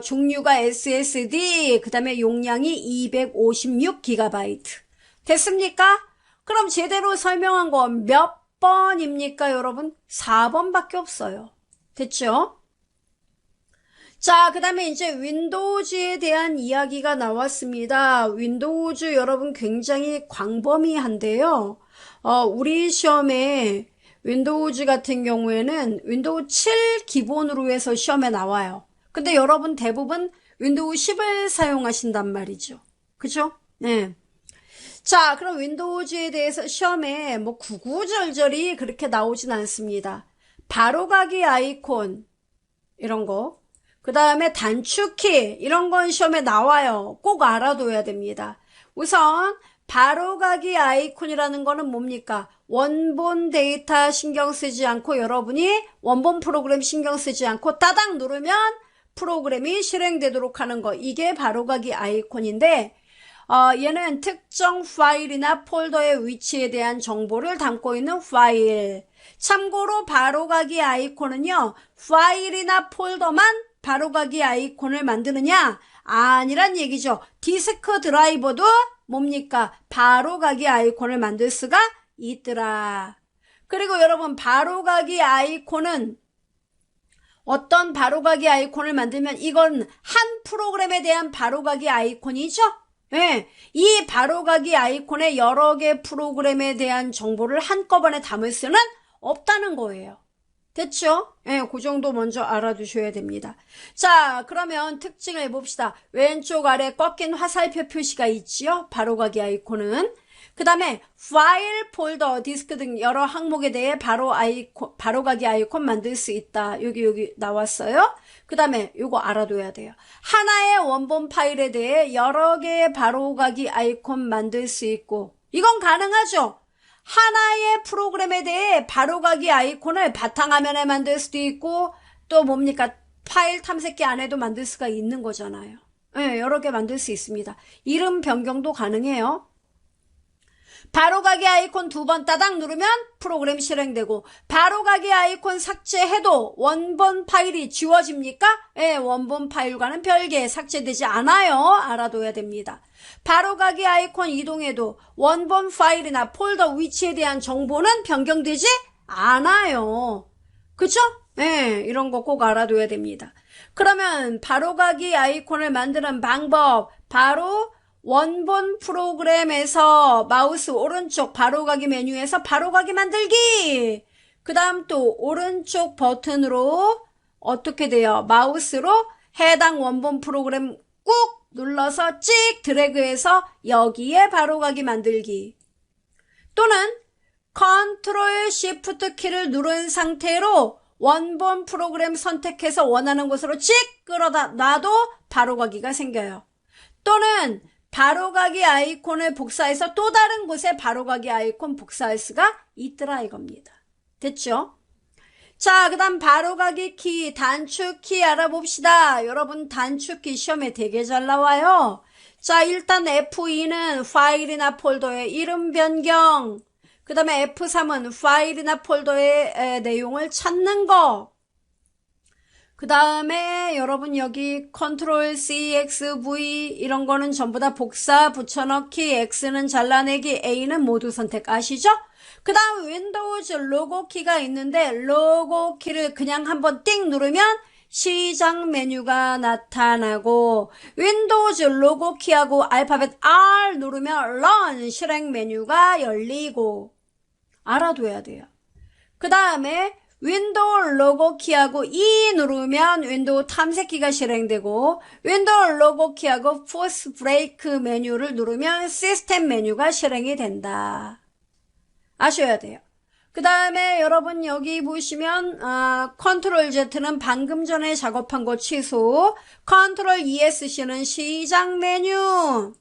종류가 SSD 그 다음에 용량이 256GB. 됐습니까? 그럼 제대로 설명한 거 몇 번입니까, 여러분? 4번밖에 없어요. 됐죠? 자, 그 다음에 이제 윈도우즈에 대한 이야기가 나왔습니다. 윈도우즈 여러분 굉장히 광범위한데요. 우리 시험에 윈도우즈 같은 경우에는 윈도우 7 기본으로 해서 시험에 나와요. 근데 여러분 대부분 윈도우 10을 사용하신단 말이죠. 그죠? 네. 자, 그럼 윈도우즈에 대해서 시험에 구구절절이 그렇게 나오진 않습니다. 바로가기 아이콘 이런 거 그 다음에 단축키 이런 건 시험에 나와요. 꼭 알아둬야 됩니다. 우선 바로가기 아이콘이라는 거는 뭡니까? 원본 데이터 신경 쓰지 않고 여러분이 원본 프로그램 신경 쓰지 않고 따닥 누르면 프로그램이 실행되도록 하는 거 이게 바로가기 아이콘인데 얘는 특정 파일이나 폴더의 위치에 대한 정보를 담고 있는 파일. 참고로 바로가기 아이콘은요 파일이나 폴더만 바로가기 아이콘을 만드느냐? 아니란 얘기죠. 디스크 드라이버도 뭡니까? 바로가기 아이콘을 만들 수가 있더라. 그리고 여러분 바로가기 아이콘은 어떤 바로가기 아이콘을 만들면 이건 한 프로그램에 대한 바로가기 아이콘이죠. 네, 이 바로가기 아이콘에 여러 개 프로그램에 대한 정보를 한꺼번에 담을 수는 없다는 거예요. 됐죠? 예, 그 정도 먼저 알아두셔야 됩니다. 자, 그러면 특징을 해봅시다. 왼쪽 아래 꺾인 화살표 표시가 있지요? 바로가기 아이콘은. 그 다음에 파일, 폴더, 디스크 등 여러 항목에 대해 바로가기 아이콘 만들 수 있다. 여기 나왔어요. 그 다음에 요거 알아둬야 돼요. 하나의 원본 파일에 대해 여러 개의 바로가기 아이콘 만들 수 있고, 이건 가능하죠? 하나의 프로그램에 대해 바로가기 아이콘을 바탕화면에 만들 수도 있고, 또 뭡니까? 파일 탐색기 안에도 만들 수가 있는 거잖아요. 네, 여러 개 만들 수 있습니다. 이름 변경도 가능해요. 바로가기 아이콘 2번 따당 누르면 프로그램 실행되고, 바로가기 아이콘 삭제해도 원본 파일이 지워집니까? 예, 원본 파일과는 별개 삭제되지 않아요. 알아둬야 됩니다. 바로가기 아이콘 이동해도 원본 파일이나 폴더 위치에 대한 정보는 변경되지 않아요. 그쵸? 예, 이런 거 꼭 알아둬야 됩니다. 그러면 바로가기 아이콘을 만드는 방법, 바로 원본 프로그램에서 마우스 오른쪽 바로가기 메뉴에서 바로가기 만들기. 그 다음 또 오른쪽 버튼으로 어떻게 돼요? 마우스로 해당 원본 프로그램 꾹 눌러서 찍 드래그해서 여기에 바로가기 만들기. 또는 컨트롤 시프트 키를 누른 상태로 원본 프로그램 선택해서 원하는 곳으로 찍 끌어다 놔도 바로가기가 생겨요. 또는 바로가기 아이콘을 복사해서 또 다른 곳에 바로가기 아이콘 복사할 수가 있더라 이겁니다. 됐죠? 자, 그 다음 바로가기 키, 단축키 알아봅시다. 여러분 단축키 시험에 되게 잘 나와요. 자, 일단 F2는 파일이나 폴더의 이름 변경, 그 다음에 F3은 파일이나 폴더의 내용을 찾는 거, 그 다음에 여러분 여기 컨트롤 C, X, V 이런 거는 전부 다 복사, 붙여넣기, X는 잘라내기, A는 모두 선택 아시죠? 그 다음 윈도우즈 로고 키가 있는데 로고 키를 그냥 한번 띵 누르면 시작 메뉴가 나타나고, 윈도우즈 로고 키하고 알파벳 R 누르면 런 실행 메뉴가 열리고, 알아둬야 돼요. 그 다음에 윈도우 로고 키하고 E 누르면 윈도우 탐색기가 실행되고, 윈도우 로고 키하고 포스 브레이크 메뉴를 누르면 시스템 메뉴가 실행이 된다. 아셔야 돼요. 그 다음에 여러분 여기 보시면 컨트롤 Z는 방금 전에 작업한 거 취소, 컨트롤 ESC는 시작 메뉴,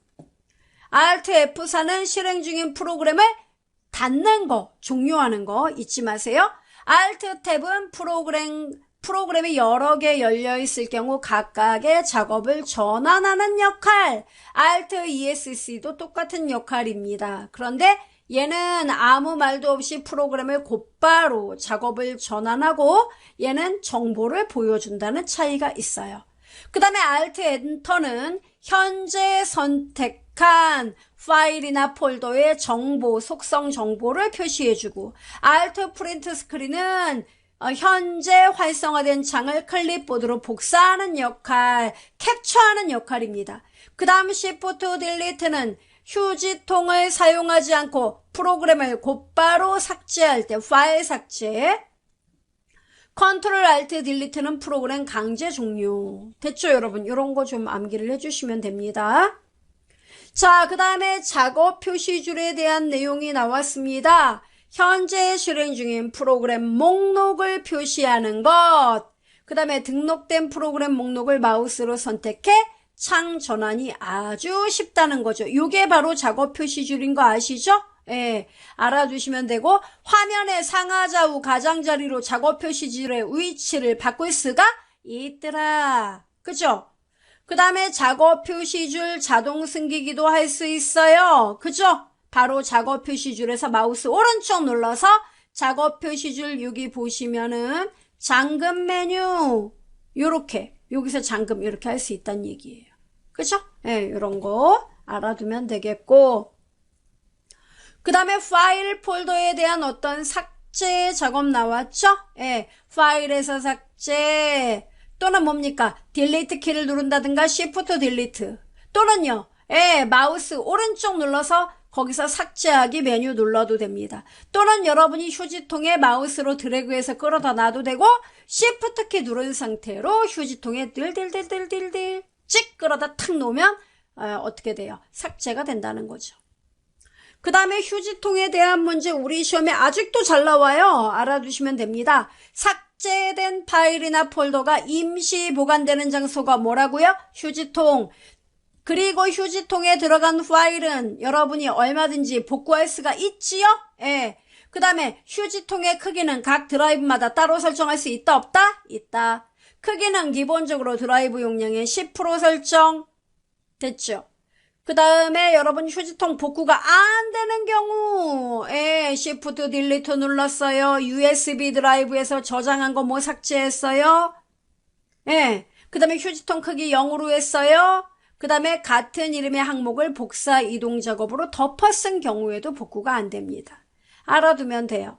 Alt F4는 실행 중인 프로그램을 닫는 거, 종료하는 거 잊지 마세요. Alt 탭은 프로그램이 여러 개 열려 있을 경우 각각의 작업을 전환하는 역할, Alt ESC도 똑같은 역할입니다. 그런데 얘는 아무 말도 없이 프로그램을 곧바로 작업을 전환하고, 얘는 정보를 보여준다는 차이가 있어요. 그 다음에 Alt Enter는 현재 선택한 파일이나 폴더의 정보, 속성 정보를 표시해주고, Alt Print Screen은 현재 활성화된 창을 클립보드로 복사하는 역할, 캡처하는 역할입니다. 그 다음 Shift Delete는 휴지통을 사용하지 않고 프로그램을 곧바로 삭제할 때 파일 삭제, 컨트롤 알트 딜리트는 프로그램 강제 종료. 됐죠 여러분? 이런 거 좀 암기를 해주시면 됩니다. 자, 그 다음에 작업 표시줄에 대한 내용이 나왔습니다. 현재 실행 중인 프로그램 목록을 표시하는 것, 그 다음에 등록된 프로그램 목록을 마우스로 선택해 창 전환이 아주 쉽다는 거죠. 이게 바로 작업 표시줄인 거 아시죠? 예, 알아두시면 되고, 화면의 상하좌우 가장자리로 작업 표시줄의 위치를 바꿀 수가 있더라. 그죠? 그 다음에 작업 표시줄 자동 숨기기도 할 수 있어요. 그죠? 바로 작업 표시줄에서 마우스 오른쪽 눌러서 작업 표시줄 여기 보시면은 잠금 메뉴, 요렇게 여기서 잠금 이렇게 할 수 있다는 얘기예요. 그죠? 예, 이런 거 알아두면 되겠고, 그 다음에 파일 폴더에 대한 어떤 삭제 작업 나왔죠? 예, 파일에서 삭제, 또는 뭡니까? 딜리트 키를 누른다든가 Shift 딜리트, 또는요, 예, 마우스 오른쪽 눌러서 거기서 삭제하기 메뉴 눌러도 됩니다. 또는 여러분이 휴지통에 마우스로 드래그해서 끌어다 놔도 되고 Shift 키 누른 상태로 휴지통에 딜딜딜딜딜딜 찍 끌어다 탁 놓으면 어떻게 돼요? 삭제가 된다는 거죠. 그 다음에 휴지통에 대한 문제 우리 시험에 아직도 잘 나와요. 알아두시면 됩니다. 삭제된 파일이나 폴더가 임시 보관되는 장소가 뭐라고요? 휴지통. 그리고 휴지통에 들어간 파일은 여러분이 얼마든지 복구할 수가 있지요? 예. 그 다음에 휴지통의 크기는 각 드라이브마다 따로 설정할 수 있다 없다? 있다. 크기는 기본적으로 드라이브 용량의 10% 설정. 됐죠? 그 다음에 여러분 휴지통 복구가 안 되는 경우에 Shift 딜리트 눌렀어요. USB 드라이브에서 저장한 거 뭐 삭제했어요? 예. 그 다음에 휴지통 크기 0으로 했어요. 그 다음에 같은 이름의 항목을 복사 이동 작업으로 덮어 쓴 경우에도 복구가 안 됩니다. 알아두면 돼요.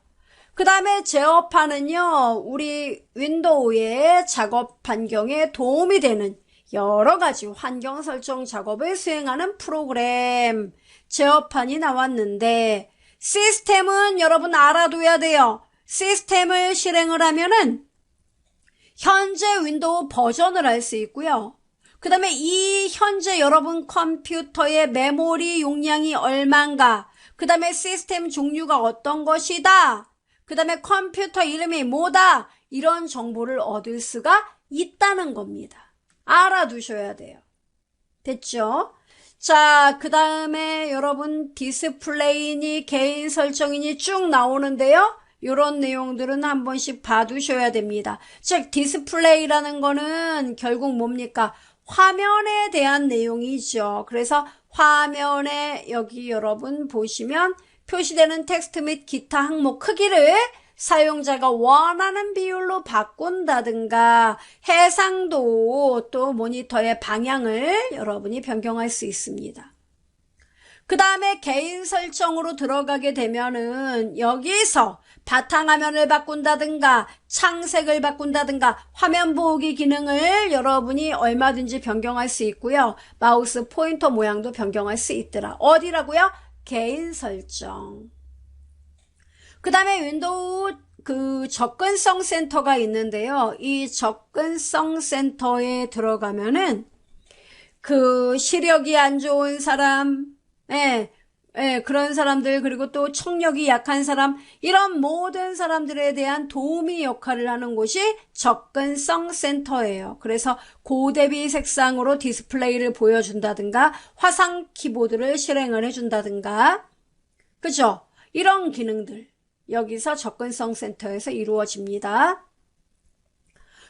그 다음에 제어판은요, 우리 윈도우의 작업 환경에 도움이 되는 여러 가지 환경 설정 작업을 수행하는 프로그램 제어판이 나왔는데, 시스템은 여러분 알아둬야 돼요. 시스템을 실행을 하면은 현재 윈도우 버전을 알 수 있고요. 그 다음에 이 현재 여러분 컴퓨터의 메모리 용량이 얼만가, 그 다음에 시스템 종류가 어떤 것이다, 그 다음에 컴퓨터 이름이 뭐다, 이런 정보를 얻을 수가 있다는 겁니다. 알아두셔야 돼요. 됐죠? 자, 그 다음에 여러분 디스플레이니 개인 설정이니 쭉 나오는데요. 이런 내용들은 한 번씩 봐두셔야 됩니다. 즉 디스플레이라는 거는 결국 뭡니까? 화면에 대한 내용이죠. 그래서 화면에 여기 여러분 보시면 표시되는 텍스트 및 기타 항목 크기를 사용자가 원하는 비율로 바꾼다든가 해상도 또 모니터의 방향을 여러분이 변경할 수 있습니다. 그 다음에 개인 설정으로 들어가게 되면은 여기서 바탕화면을 바꾼다든가 창색을 바꾼다든가 화면 보호기 기능을 여러분이 얼마든지 변경할 수 있고요. 마우스 포인터 모양도 변경할 수 있더라. 어디라고요? 개인 설정. 그 다음에 윈도우 접근성 센터가 있는데요. 이 접근성 센터에 들어가면은 시력이 안 좋은 사람, 그런 사람들, 그리고 또 청력이 약한 사람, 이런 모든 사람들에 대한 도우미 역할을 하는 곳이 접근성 센터예요. 그래서 고대비 색상으로 디스플레이를 보여준다든가 화상 키보드를 실행을 해준다든가, 그죠? 이런 기능들 여기서 접근성 센터에서 이루어집니다.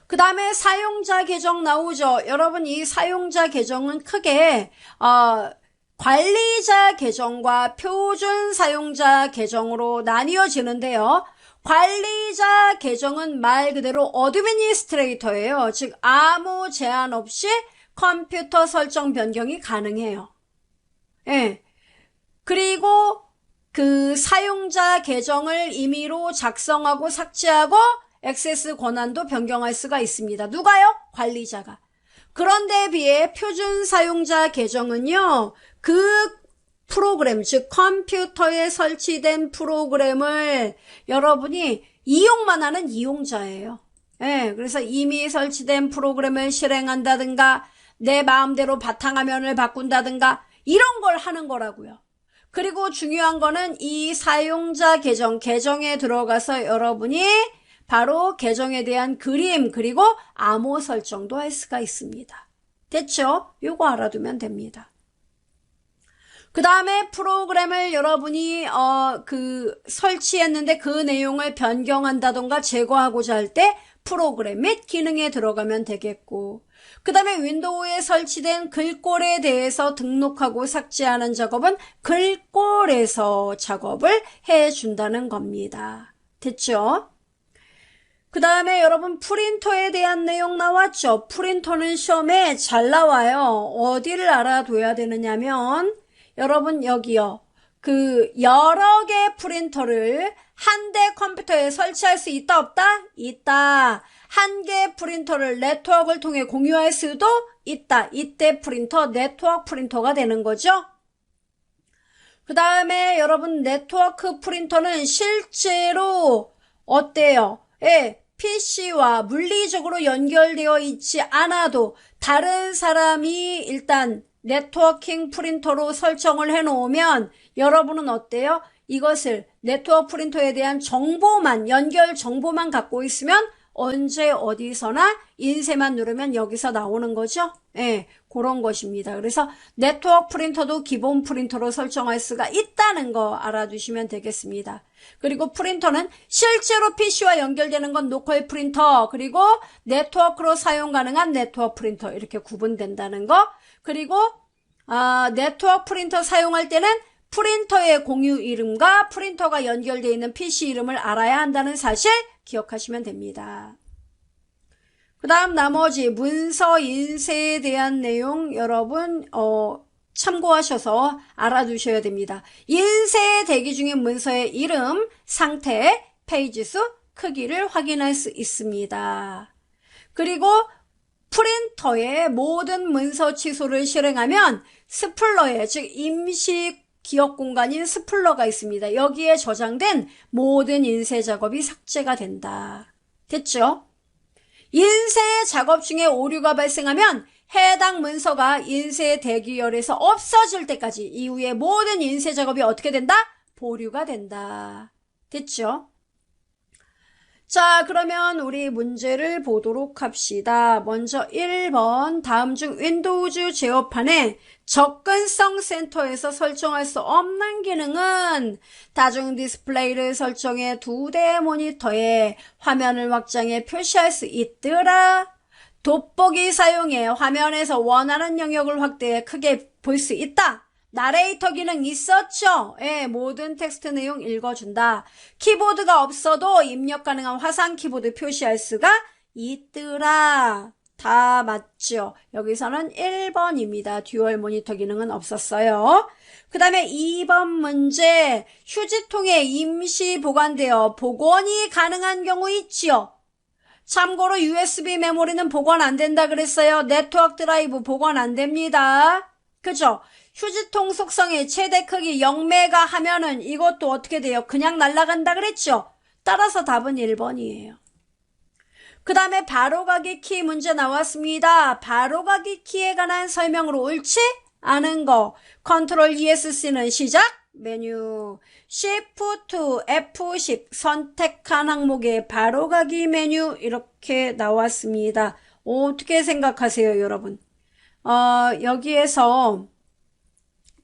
그 다음에 사용자 계정 나오죠. 여러분 이 사용자 계정은 크게 관리자 계정과 표준 사용자 계정으로 나뉘어지는데요. 관리자 계정은 말 그대로 어드미니스트레이터예요. 즉 아무 제한 없이 컴퓨터 설정 변경이 가능해요. 예. 그리고 사용자 계정을 임의로 작성하고 삭제하고 액세스 권한도 변경할 수가 있습니다. 누가요? 관리자가. 그런데 비해 표준 사용자 계정은요, 프로그램, 즉 컴퓨터에 설치된 프로그램을 여러분이 이용만 하는 이용자예요. 그래서 이미 설치된 프로그램을 실행한다든가 내 마음대로 바탕화면을 바꾼다든가 이런 걸 하는 거라고요. 그리고 중요한 거는 이 사용자 계정에 들어가서 여러분이 바로 계정에 대한 그림 그리고 암호 설정도 할 수가 있습니다. 됐죠? 요거 알아두면 됩니다. 그 다음에 프로그램을 여러분이 설치했는데 그 내용을 변경한다던가 제거하고자 할 때 프로그램 및 기능에 들어가면 되겠고, 그 다음에 윈도우에 설치된 글꼴에 대해서 등록하고 삭제하는 작업은 글꼴에서 작업을 해준다는 겁니다. 됐죠? 그 다음에 여러분 프린터에 대한 내용 나왔죠? 프린터는 시험에 잘 나와요. 어디를 알아둬야 되느냐면 여러분 여기요. 여러 개의 프린터를 한 대 컴퓨터에 설치할 수 있다 없다? 있다. 한 개의 프린터를 네트워크를 통해 공유할 수도 있다. 이때 프린터 네트워크 프린터가 되는 거죠. 그 다음에 여러분 네트워크 프린터는 실제로 어때요? 예, PC와 물리적으로 연결되어 있지 않아도 다른 사람이 일단 네트워킹 프린터로 설정을 해 놓으면 여러분은 어때요? 이것을 네트워크 프린터에 대한 정보만, 연결 정보만 갖고 있으면 언제 어디서나 인쇄만 누르면 여기서 나오는 거죠. 예, 그런 것입니다. 그래서 네트워크 프린터도 기본 프린터로 설정할 수가 있다는 거 알아두시면 되겠습니다. 그리고 프린터는 실제로 PC와 연결되는 건 로컬 프린터, 그리고 네트워크로 사용 가능한 네트워크 프린터 이렇게 구분된다는 거. 그리고 네트워크 프린터 사용할 때는 프린터의 공유 이름과 프린터가 연결되어 있는 PC 이름을 알아야 한다는 사실 기억하시면 됩니다. 그 다음 나머지 문서 인쇄에 대한 내용 여러분 참고하셔서 알아두셔야 됩니다. 인쇄 대기 중인 문서의 이름, 상태, 페이지 수, 크기를 확인할 수 있습니다. 그리고 프린터의 모든 문서 취소를 실행하면 스플러에, 즉 임시 기억 공간인 스플러가 있습니다. 여기에 저장된 모든 인쇄 작업이 삭제가 된다. 됐죠? 인쇄 작업 중에 오류가 발생하면 해당 문서가 인쇄 대기열에서 없어질 때까지 이후에 모든 인쇄 작업이 어떻게 된다? 보류가 된다. 됐죠? 자, 그러면 우리 문제를 보도록 합시다. 먼저 1번, 다음 중 윈도우즈 제어판에 접근성 센터에서 설정할 수 없는 기능은 다중 디스플레이를 설정해 2대 모니터에 화면을 확장해 표시할 수 있더라. 돋보기 사용해 화면에서 원하는 영역을 확대해 크게 볼 수 있다. 나레이터 기능 있었죠? 예, 모든 텍스트 내용 읽어준다. 키보드가 없어도 입력 가능한 화상 키보드 표시할 수가 있더라. 다 맞죠? 여기서는 1번입니다. 듀얼 모니터 기능은 없었어요. 그 다음에 2번 문제, 휴지통에 임시 보관되어 복원이 가능한 경우 있지요. 참고로 USB 메모리는 복원 안 된다 그랬어요. 네트워크 드라이브 복원 안 됩니다. 그죠? 휴지통 속성의 최대 크기 0메가 하면은 이것도 어떻게 돼요? 그냥 날아간다 그랬죠? 따라서 답은 1번이에요. 그 다음에 바로가기 키 문제 나왔습니다. 바로가기 키에 관한 설명으로 옳지 않은 거. 컨트롤 ESC는 시작 메뉴, Shift F10 선택한 항목의 바로가기 메뉴 이렇게 나왔습니다. 어떻게 생각하세요, 여러분? 여기에서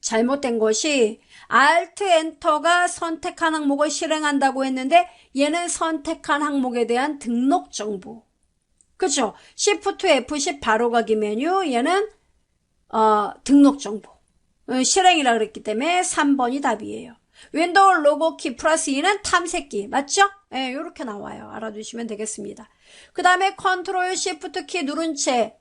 잘못된 것이 Alt Enter가 선택한 항목을 실행한다고 했는데 얘는 선택한 항목에 대한 등록 정보. 그죠? Shift F10 바로가기 메뉴 얘는 등록 정보. 실행이라 그랬기 때문에 3번이 답이에요. 윈도우 로고키 플러스 2는 탐색기. 맞죠? 예, 이렇게 나와요. 알아두시면 되겠습니다. 그 다음에 컨트롤 시프트 키 누른 채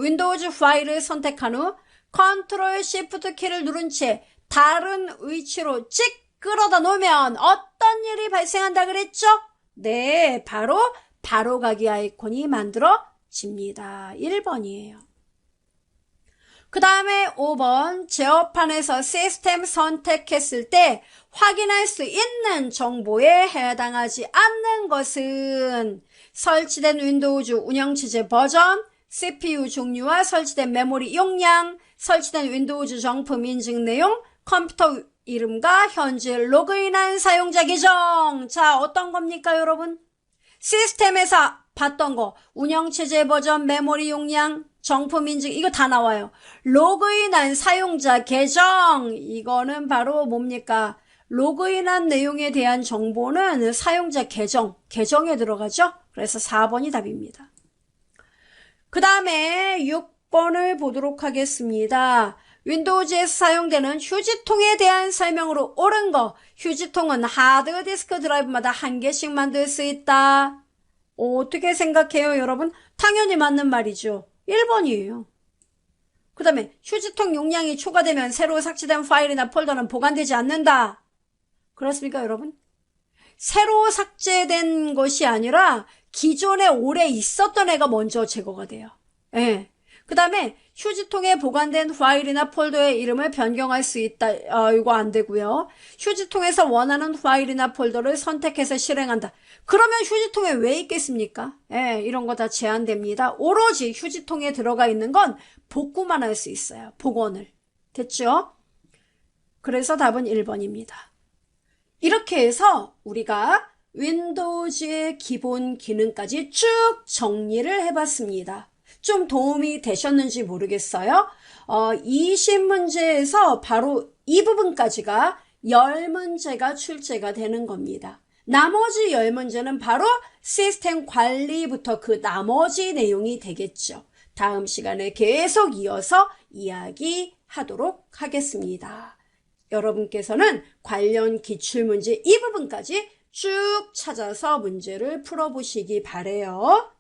윈도우즈 파일을 선택한 후 컨트롤 시프트 키를 누른 채 다른 위치로 찍 끌어다 놓으면 어떤 일이 발생한다 그랬죠? 네, 바로 가기 아이콘이 만들어집니다. 1번이에요. 그 다음에 5번, 제어판에서 시스템 선택했을 때 확인할 수 있는 정보에 해당하지 않는 것은 설치된 윈도우즈 운영체제 버전, CPU 종류와 설치된 메모리 용량, 설치된 윈도우즈 정품 인증 내용, 컴퓨터 이름과 현재 로그인한 사용자 계정. 자, 어떤 겁니까, 여러분? 시스템에서 봤던 거, 운영체제 버전, 메모리 용량, 정품 인증, 이거 다 나와요. 로그인한 사용자 계정, 이거는 바로 뭡니까? 로그인한 내용에 대한 정보는 사용자 계정에 들어가죠? 그래서 4번이 답입니다. 그 다음에 6번을 보도록 하겠습니다. 윈도우즈에서 사용되는 휴지통에 대한 설명으로 옳은 거. 휴지통은 하드디스크 드라이브마다 한 개씩 만들 수 있다. 어떻게 생각해요, 여러분? 당연히 맞는 말이죠. 1번이에요. 그 다음에 휴지통 용량이 초과되면 새로 삭제된 파일이나 폴더는 보관되지 않는다. 그렇습니까, 여러분? 새로 삭제된 것이 아니라 기존에 오래 있었던 애가 먼저 제거가 돼요. 예. 그 다음에 휴지통에 보관된 파일이나 폴더의 이름을 변경할 수 있다. 이거 안 되고요. 휴지통에서 원하는 파일이나 폴더를 선택해서 실행한다. 그러면 휴지통에 왜 있겠습니까? 예, 이런 거 다 제한됩니다. 오로지 휴지통에 들어가 있는 건 복구만 할 수 있어요. 복원을. 됐죠? 그래서 답은 1번입니다. 이렇게 해서 우리가 윈도우즈의 기본 기능까지 쭉 정리를 해봤습니다. 좀 도움이 되셨는지 모르겠어요. 20문제에서 바로 이 부분까지가 10문제가 출제가 되는 겁니다. 나머지 10문제는 바로 시스템 관리부터 그 나머지 내용이 되겠죠. 다음 시간에 계속 이어서 이야기하도록 하겠습니다. 여러분께서는 관련 기출문제 이 부분까지 쭉 찾아서 문제를 풀어보시기 바래요.